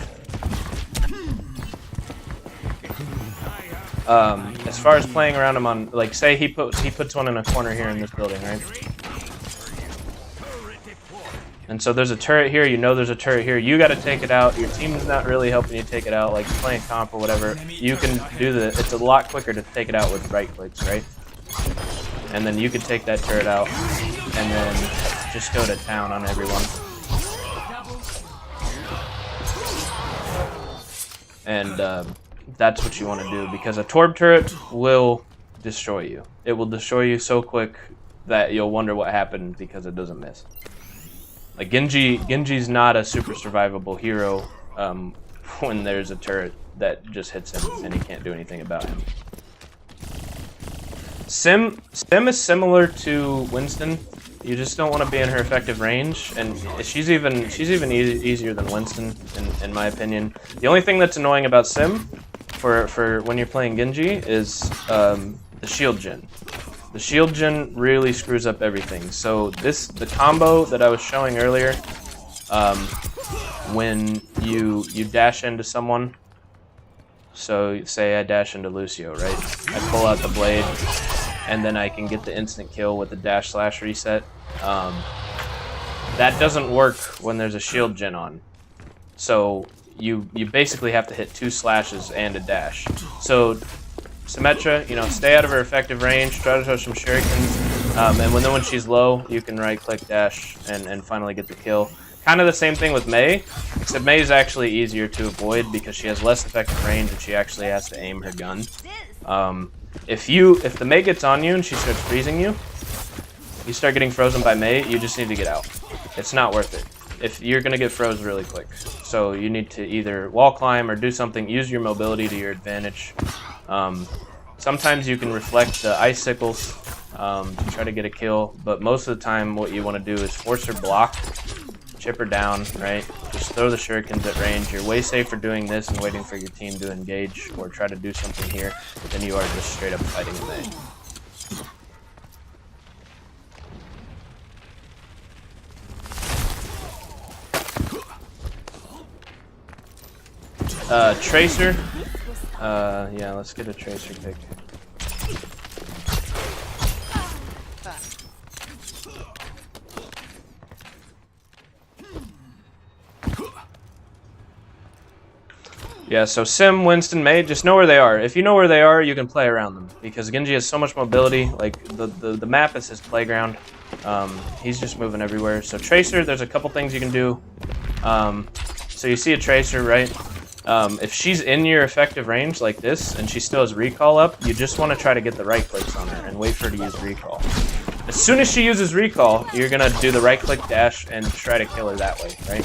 As far as playing around him on, like, say he puts one in a corner here in this building, right? And so there's a turret here, you know there's a turret here, you gotta take it out, your team is not really helping you take it out, like playing comp or whatever, you can do it's a lot quicker to take it out with right clicks, right? And then you can take that turret out, and then just go to town on everyone. And that's what you want to do, because a Torb turret will destroy you. It will destroy you so quick that you'll wonder what happened because it doesn't miss. Like Genji's not a super survivable hero when there's a turret that just hits him and he can't do anything about him. Sim is similar to Winston. You just don't want to be in her effective range, and she's even easier than Winston in my opinion. The only thing that's annoying about Sim for when you're playing Genji is the shield gen. The shield gen really screws up everything. So the combo that I was showing earlier, when you dash into someone, so say I dash into Lucio, right? I pull out the blade, and then I can get the instant kill with the dash slash reset. That doesn't work when there's a shield gen on. So you basically have to hit 2 slashes and a dash. So Symmetra, stay out of her effective range, try to throw some shurikens, and when she's low, you can right-click dash and finally get the kill. Kind of the same thing with Mei, except Mei is actually easier to avoid because she has less effective range and she actually has to aim her gun. If the Mei gets on you and she starts freezing you, you start getting frozen by Mei, you just need to get out. It's not worth it. If you're going to get froze really quick. So you need to either wall climb or do something, use your mobility to your advantage. Sometimes you can reflect the icicles to try to get a kill, but most of the time what you want to do is force her block, chip her down, right? Just throw the shurikens at range. You're way safer doing this and waiting for your team to engage or try to do something here than you are just straight up fighting Mei. Tracer. Yeah, let's get a Tracer pick. Yeah, so Sim, Winston, Mei, just know where they are. If you know where they are, you can play around them. Because Genji has so much mobility, like the map is his playground. He's just moving everywhere. So Tracer, there's a couple things you can do. So you see a Tracer, right? If she's in your effective range like this, and she still has recall up, you just want to try to get the right clicks on her and wait for her to use recall. As soon as she uses recall, you're going to do the right click dash and try to kill her that way, right?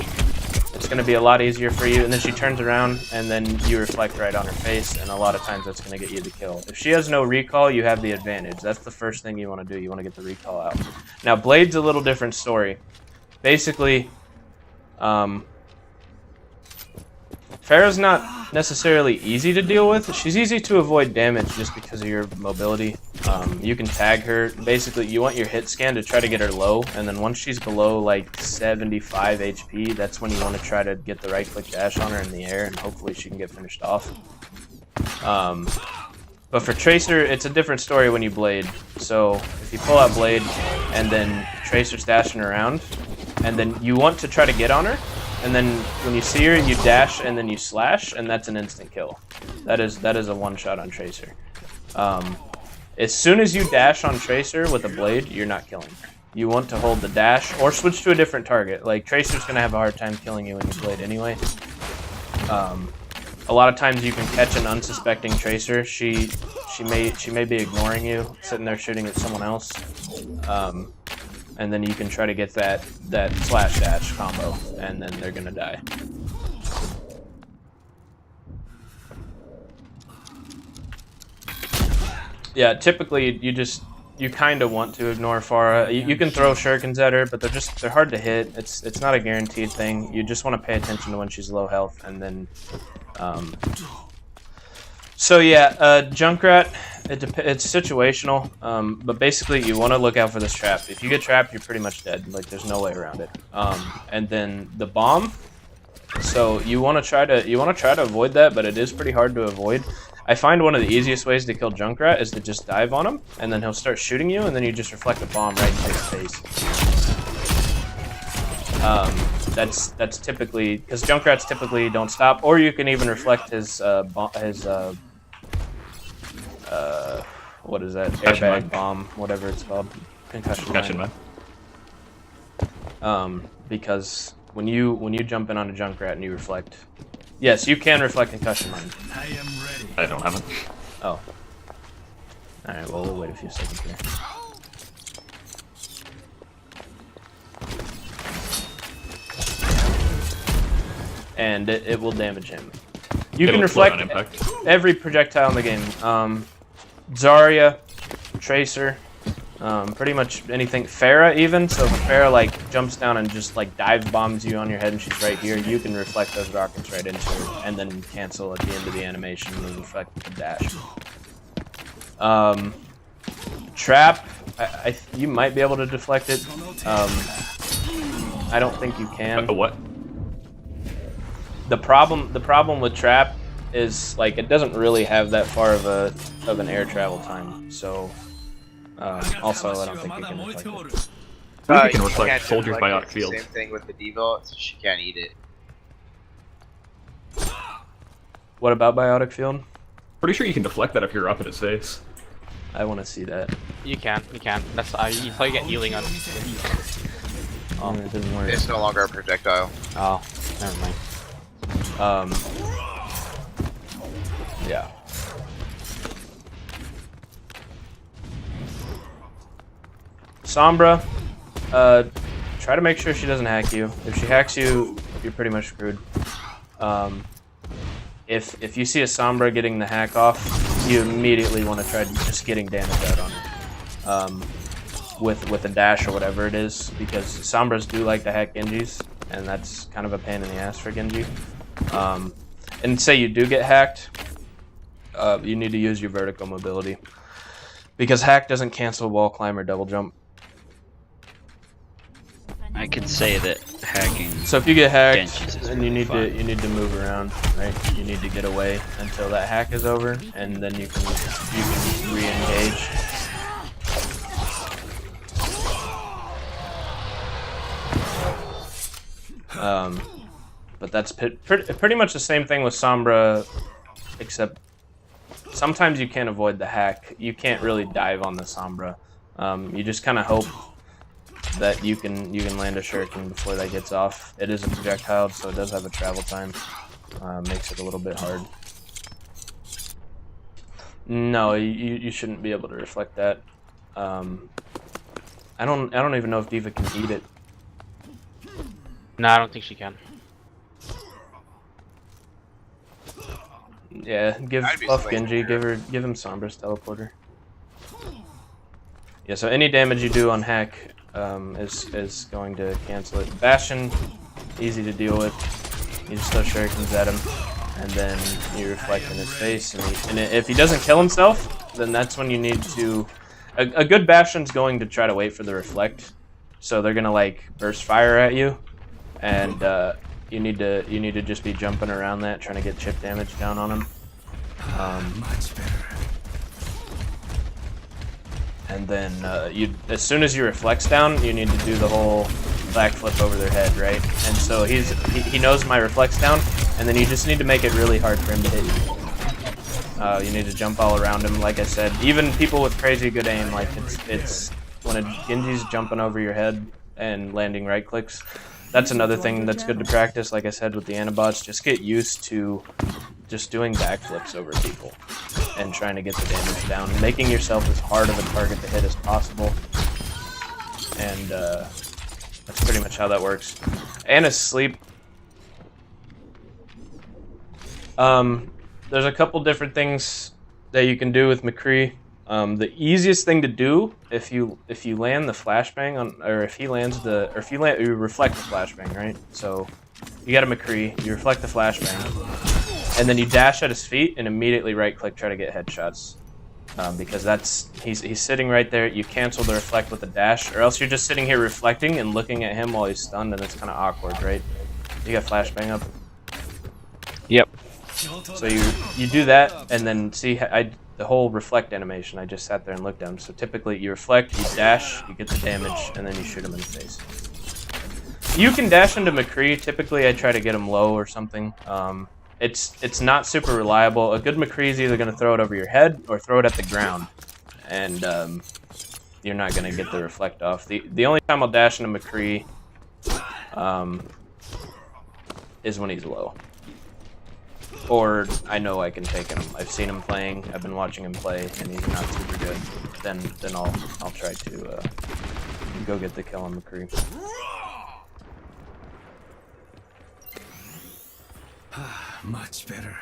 It's going to be a lot easier for you, and then she turns around, and then you reflect right on her face, and a lot of times that's going to get you the kill. If she has no recall, you have the advantage. That's the first thing you want to do. You want to get the recall out. Now, Blade's a little different story. Basically, Pharah's not necessarily easy to deal with. She's easy to avoid damage just because of your mobility. You can tag her. Basically, you want your hit scan to try to get her low, and then once she's below like 75 HP, that's when you want to try to get the right click dash on her in the air, and hopefully she can get finished off. But for Tracer, it's a different story when you Blade. So if you pull out Blade, and then Tracer's dashing around, and then you want to try to get on her, and then when you see her, you dash and then you slash, and that's an instant kill. That is a one-shot on Tracer. As soon as you dash on Tracer with a blade, you're not killing her. You want to hold the dash or switch to a different target. Like Tracer's gonna have a hard time killing you when you blade anyway. A lot of times you can catch an unsuspecting Tracer. She may be ignoring you, sitting there shooting at someone else. And then you can try to get that slash dash combo, and then they're gonna die. Yeah, typically you just you kind of want to ignore Pharah. You can throw shurikens at her, but they're hard to hit. It's not a guaranteed thing. You just want to pay attention to when she's low health, and then. So yeah, Junkrat. It's situational, but basically you want to look out for this trap. If you get trapped, you're pretty much dead. Like there's no way around it. And then the bomb. So you want to try to avoid that, but it is pretty hard to avoid. I find one of the easiest ways to kill Junkrat is to just dive on him, and then he'll start shooting you, and then you just reflect a bomb right into his face. That's typically because Junkrats typically don't stop, or you can even reflect his what is that? Airbag bomb, whatever it's called, concussion mine. Because when you jump in on a Junkrat and you reflect, yes, you can reflect concussion mine. I am ready. I don't have it. Oh. All right. Well, we'll wait a few seconds here. And it will damage him. You can reflect every projectile in the game. Zarya, Tracer, pretty much anything. Pharah even. So if Pharah like jumps down and just like dive bombs you on your head and she's right here, you can reflect those rockets right into her and then cancel at the end of the animation and reflect the dash. Trap, you might be able to deflect it. I don't think you can. What? The problem with trap is like it doesn't really have that far of an air travel time. So also I don't think you can reflect it. You can reflect Soldier's biotic field. Same thing with the D.Va, so she can't eat it. What about biotic field? Pretty sure you can deflect that if you're up in his face. I want to see that. You can. That's you probably get healing on. Oh, it didn't work. It's no longer a projectile. Oh, never mind. Yeah. Sombra, try to make sure she doesn't hack you. If she hacks you, you're pretty much screwed. If you see a Sombra getting the hack off, you immediately want to try just getting damage out on her. With a dash or whatever it is, because Sombras do like to hack Genjis, and that's kind of a pain in the ass for Genji. And say you do get hacked, you need to use your vertical mobility, because hack doesn't cancel wall climb or double jump. I could say that hacking. So if you get hacked, then you need to move around, right? You need to get away until that hack is over, and then you can re-engage. But that's pretty much the same thing with Sombra, except sometimes you can't avoid the hack. You can't really dive on the Sombra. You just kind of hope that you can land a shuriken before that gets off. It is a projectile, so it does have a travel time. Makes it a little bit hard. No, you shouldn't be able to reflect that. I don't even know if D.Va can eat it. No, I don't think she can. Yeah, buff Genji, give him Sombra's teleporter. Yeah, so any damage you do on hack is going to cancel it. Bastion, easy to deal with. You just throw shurikens at him, and then you reflect in his face. And if he doesn't kill himself, then that's when you need to. A good Bastion's going to try to wait for the reflect, so they're gonna like burst fire at you, and you need to just be jumping around that, trying to get chip damage down on him. And then as soon as you reflex down, you need to do the whole backflip over their head, right? And so he knows my reflex down, and then you just need to make it really hard for him to hit you. You need to jump all around him, like I said. Even people with crazy good aim, like it's when a Genji's jumping over your head and landing right clicks. That's another thing that's good to practice, like I said, with the Anabots. Just get used to just doing backflips over people and trying to get the damage down, making yourself as hard of a target to hit as possible. And that's pretty much how that works. Ana's sleep. There's a couple different things that you can do with McCree. The easiest thing to do if you land the flashbang on, or if he lands the, or if you land, you reflect the flashbang, right? So you got a McCree, you reflect the flashbang, and then you dash at his feet and immediately right click, try to get headshots. Because that's he's sitting right there. You cancel the reflect with the dash, or else you're just sitting here reflecting and looking at him while he's stunned, and it's kind of awkward, right? You got flashbang up. Yep. So you do that, and then see the whole reflect animation. I just sat there and looked at him. So typically you reflect, you dash, you get the damage, and then you shoot him in the face. You can dash into McCree. Typically I try to get him low or something. It's not super reliable. A good McCree is either going to throw it over your head or throw it at the ground, and you're not going to get the reflect off. The only time I'll dash into McCree is when he's low, or I know I can take him. I've seen him playing. I've been watching him play, and he's not super good. Then I'll try to go get the kill on McCree. Much better.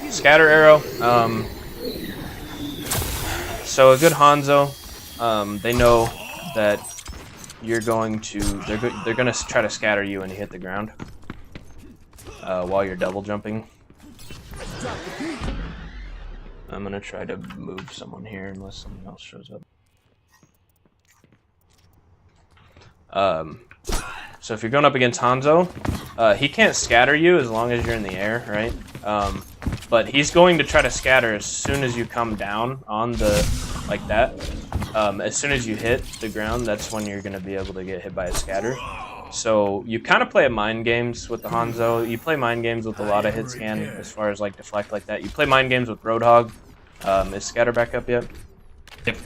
Scatter arrow. So a good Hanzo, they know that you're going to. They're gonna try to scatter you when you hit the ground while you're double jumping. I'm gonna try to move someone here unless someone else shows up. So if you're going up against Hanzo, he can't scatter you as long as you're in the air, right? But he's going to try to scatter as soon as you come down on the, like that. As soon as you hit the ground, that's when you're going to be able to get hit by a scatter. So you kind of play mind games with the Hanzo. You play mind games with a lot of hit scan as far as like deflect like that. You play mind games with Roadhog. Is scatter back up yet? Yep.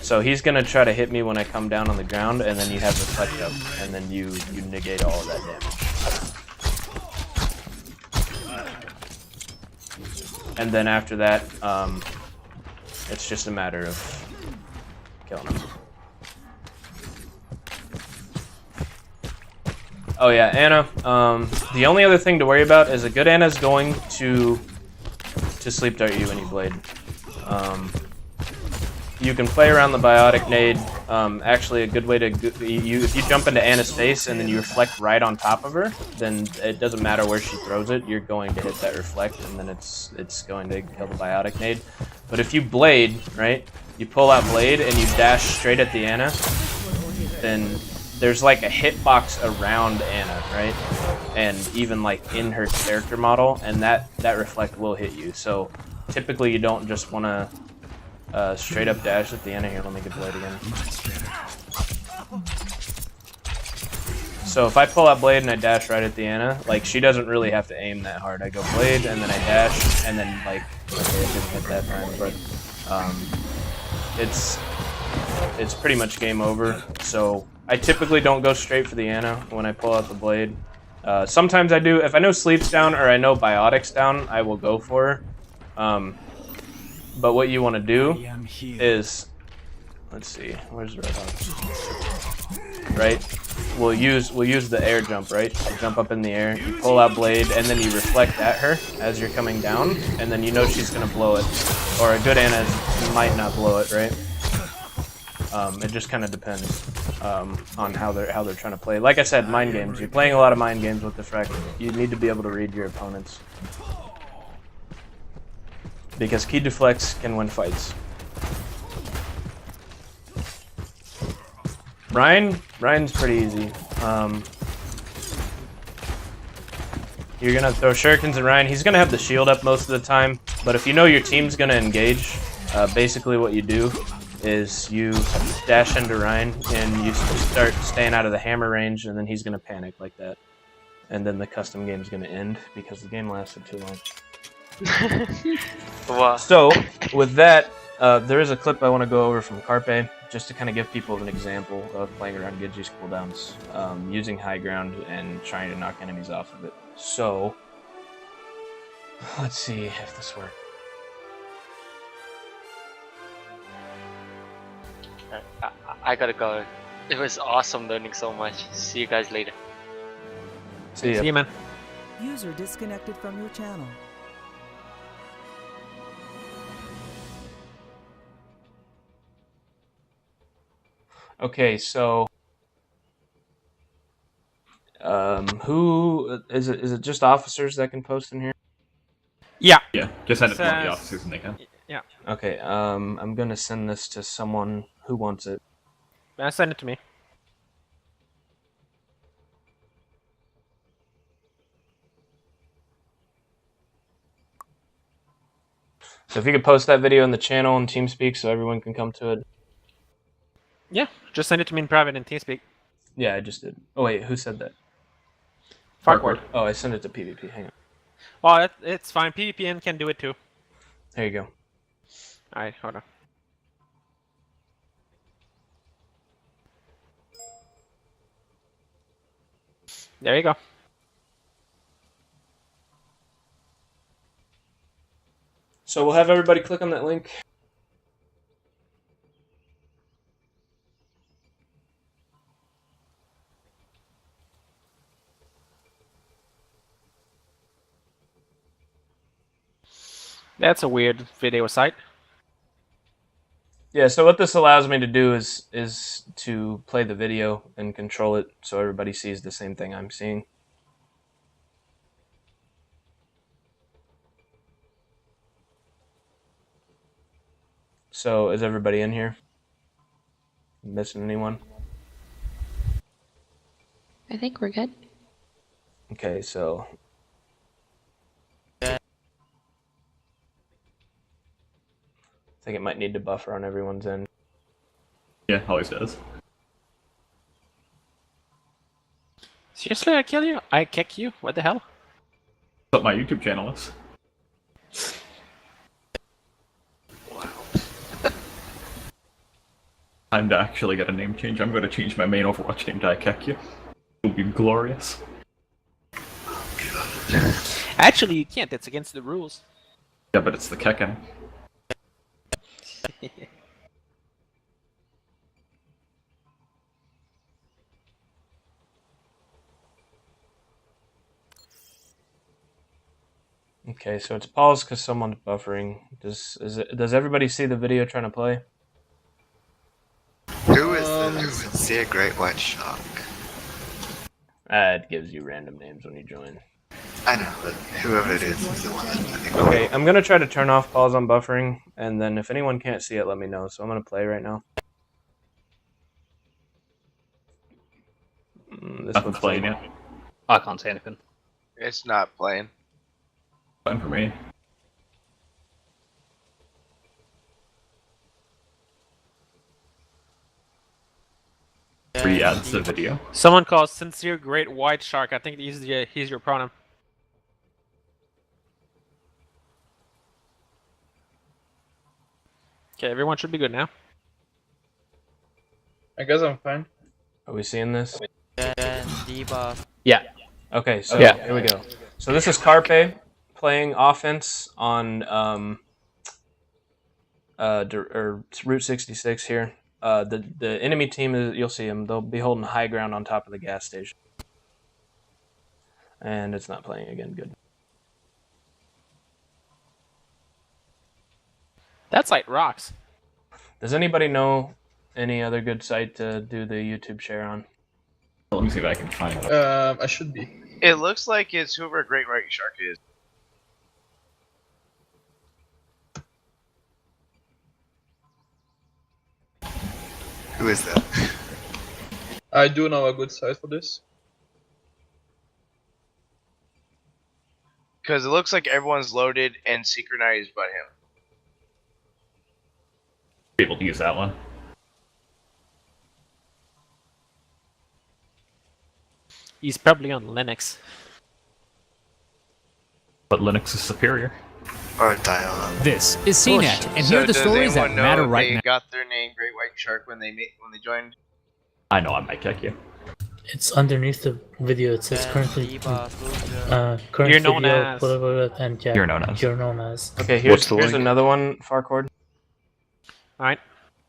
So he's gonna try to hit me when I come down on the ground, and then you have reflect up, and then you negate all of that damage. And then after that, it's just a matter of killing him. Oh yeah, Ana. The only other thing to worry about is a good Ana is going to sleep dart you when you blade. You can play around the biotic nade. Actually, a good way to if you jump into Ana's face and then you reflect right on top of her, then it doesn't matter where she throws it. You're going to hit that reflect, and then it's going to kill the biotic nade. But if you blade, right, you pull out blade and you dash straight at the Ana, then there's like a hitbox around Ana, right, and even like in her character model, and that reflect will hit you. So typically, you don't just want to straight up dash at the Ana. Here, let me get blade again. So if I pull out blade and I dash right at the Ana, like she doesn't really have to aim that hard. I go blade and then I dash and then like okay, it didn't hit that time, but it's pretty much game over. So I typically don't go straight for the Ana when I pull out the blade. Sometimes I do. If I know sleep's down or I know biotic's down, I will go for her. But what you want to do is, let's see, where's the Roadhog? Right, we'll use the air jump, right? You jump up in the air, you pull out blade, and then you reflect at her as you're coming down, and then you know she's gonna blow it. Or a good Ana might not blow it, right? It just kind of depends on how they're trying to play. Like I said, mind games. You're playing a lot of mind games with the Frec. You need to be able to read your opponents. Because key deflects can win fights. Ryan's pretty easy. You're gonna throw shurikens at Ryan. He's gonna have the shield up most of the time, but if you know your team's gonna engage, basically what you do is you dash into Ryan and you start staying out of the hammer range, and then he's gonna panic like that. And then the custom game's gonna end because the game lasted too long. Wow. So, with that, there is a clip I want to go over from Carpe, just to kind of give people an example of playing around Genji's cooldowns, using high ground and trying to knock enemies off of it. So, let's see if this works. I gotta go. It was awesome learning so much. See you guys later. See ya. See you, man. User disconnected from your channel. Okay, so who is it? Is it just officers that can post in here? Yeah. Yeah, just send it to one of the Says- officers and they can. Yeah. Okay, I'm gonna send this to someone who wants it. Send it to me. So if you could post that video in the channel on TeamSpeak so everyone can come to it. Yeah, just send it to me in private in TeamSpeak. Yeah, I just did. Oh wait, who said that? Farquhar. Oh, I sent it to PvP. Hang on. Well, it's fine. PvPN can do it too. There you go. Alright, hold on. There you go. So we'll have everybody click on that link. That's a weird video site. Yeah, so what this allows me to do is to play the video and control it so everybody sees the same thing I'm seeing. So is everybody in here? Missing anyone? I think we're good. Okay, so I think it might need to buffer on everyone's end. Yeah, always does. Seriously, I kill you? I kick you? What the hell? What my YouTube channel is. Time to actually get a name change. I'm going to change my main Overwatch name to Ikekyu. It'll be glorious. Actually, you can't. It's against the rules. Yeah, but it's the Kekken. Okay, so it's paused because someone's buffering. Does everybody see the video trying to play? Who is the sincere great white shark? It gives you random names when you join. I know, but whoever it is the one that I think. Okay, I'm gonna try to turn off pause on buffering, and then if anyone can't see it, let me know. So I'm gonna play right now. This Nothing's one's playing yet. I can't see anything. It's not playing. Fine for me. Re-adds the video. Someone calls Sincere Great White Shark. I think he's your pronoun. Okay, everyone should be good now. I guess I'm fine. Are we seeing this? Yeah. Okay, so Yeah. here we go. So this is Carpe playing offense on Route 66 here. The enemy team is, you'll see them. They'll be holding high ground on top of the gas station. And it's not playing again. Good. That site rocks. Does anybody know any other good site to do the YouTube share on? Let me see if I can find it. I should be. It looks like it's whoever Great White Shark is. Who is that? I do know a good site for this. Because it looks like everyone's loaded and synchronized but him. Be able to use that one. He's probably on Linux. But Linux is superior. Or dial. This is CNET, and here are the stories that matter right now. They got their name Great White Shark when they joined. I know I'm Ikekyu. It's underneath the video. It says currently current You're known video, as. blah, blah, blah, and yeah, You're known as. You're known as. Okay, What's here's the link? another one, Farcord. Alright.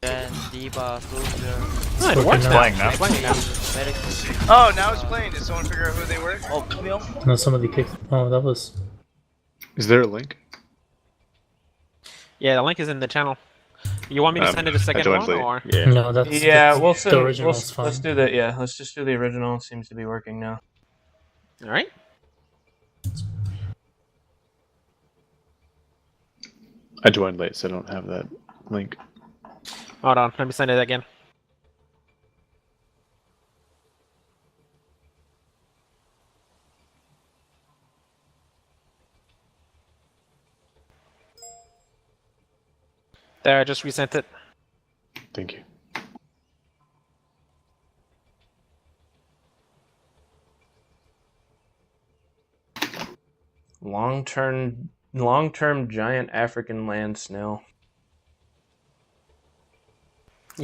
Oh, Working it works now. now. Playing now. It's playing now. Oh, now it's playing. Did someone figure out who they were? No, somebody kicked. Oh, that was. Is there a link? Yeah, the link is in the channel. You want me to send it a second one, or? No, that's Yeah, the, we'll the send. original's fine. Let's do that. Yeah, let's just do the original. Seems to be working now. All right. I joined late, so I don't have that link. Hold on, let me send it again. There, I just resent it. Thank you. Long-term giant African land snail.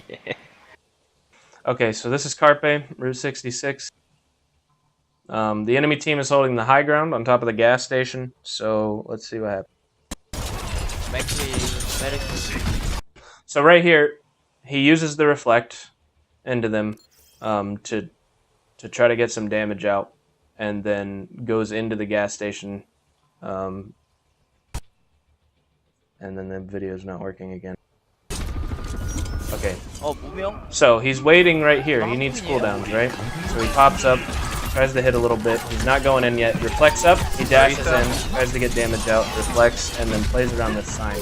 Yeah. Okay, so this is Carpe, Route 66. The enemy team is holding the high ground on top of the gas station, so let's see what happens. So right here, he uses the reflect into them to try to get some damage out, and then goes into the gas station, and then the video's not working again. Okay. So he's waiting right here. He needs cooldowns, right? So he pops up, tries to hit a little bit. He's not going in yet. Reflects up. He dashes in, tries to get damage out. Reflects, and then plays around this sign.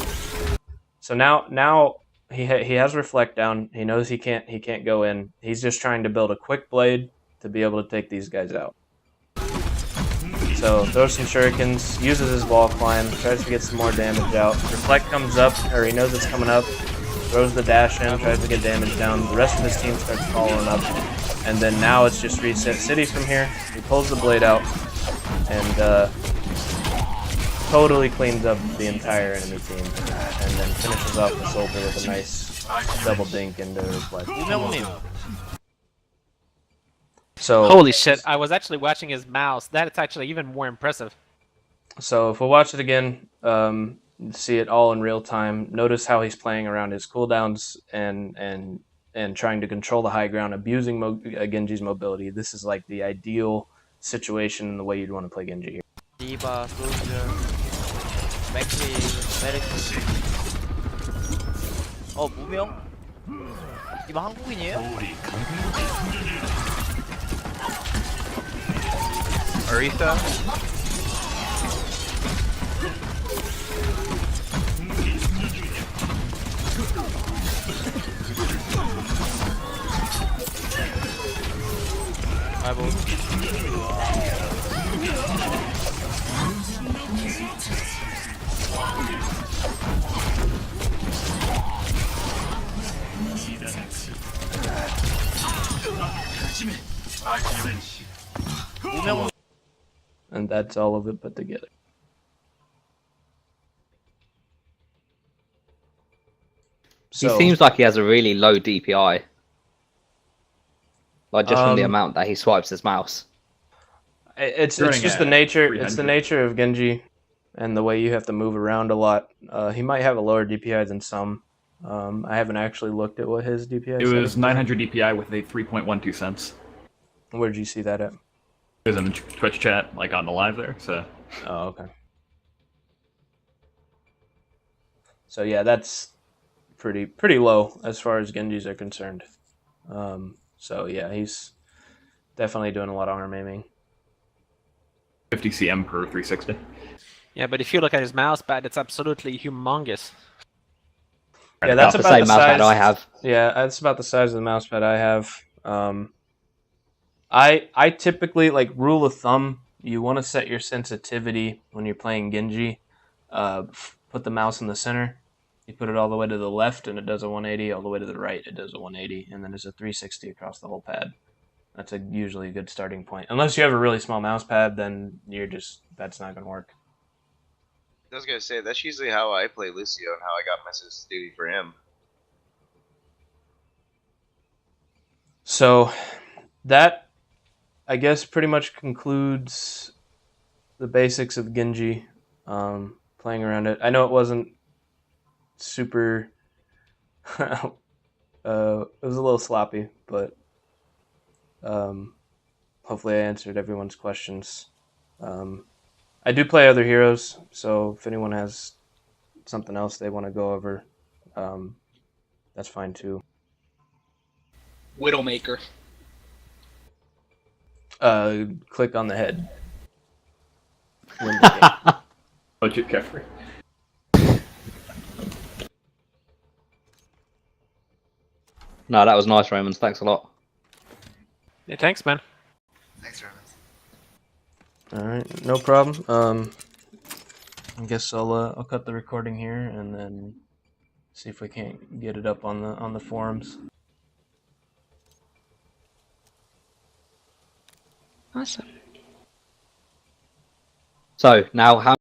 So now he has reflect down. He knows he can't go in. He's just trying to build a quick blade to be able to take these guys out. So throws some shurikens, uses his wall climb, tries to get some more damage out. Reflect comes up, or he knows it's coming up. Throws the dash in, tries to get damage down. The rest of his team starts following up. And then now it's just reset city from here. He pulls the blade out and totally cleans up the entire enemy team. And then finishes off the soldier with a nice double dink into reflect. So Holy shit, I was actually watching his mouse. That is actually even more impressive. So if we'll watch it again, see it all in real time. Notice how he's playing around his cooldowns and trying to control the high ground, abusing Genji's mobility. This is like the ideal situation in the way you'd want to play Genji here. 디바, 솔저, 맥크리, 메르시. 무명? 디바 한국인이에요? Aretha? And that's all of it put together. He seems like he has a really low DPI. Like just from the amount that he swipes his mouse. It's just the nature. It's the nature of Genji, and the way you have to move around a lot. He might have a lower DPI than some. I haven't actually looked at what his DPI. It was 900 DPI with a 3.12 cents. Where did you see that at? It was in the Twitch chat, like on the live there. So. Oh, okay. So yeah, that's pretty low as far as Genjis are concerned. So yeah, he's definitely doing a lot of arm aiming. 50 cm per 360. Yeah, but if you look at his mouse pad, it's absolutely humongous. Yeah, that's about the size I have. Yeah, that's about the size of the mouse pad I have. I typically, like, rule of thumb, you want to set your sensitivity when you're playing Genji. Put the mouse in the center. You put it all the way to the left, and it does a 180. All the way to the right, it does a 180. And then there's a 360 across the whole pad. That's usually a good starting point. Unless you have a really small mouse pad, then that's not going to work. I was gonna say, that's usually how I play Lucio and how I got my sensitivity for him. So, that, I guess, pretty much concludes the basics of Genji, playing around it. I know it wasn't super... it was a little sloppy, but hopefully I answered everyone's questions. I do play other heroes, so if anyone has something else they want to go over, that's fine too. Widowmaker. Click on the head. Budget Kefri. No, that was nice, Romans. Thanks a lot. Yeah, thanks, man. Thanks, Roman. Alright, no problem. I guess I'll cut the recording here and then see if we can't get it up on the forums. Awesome. So now how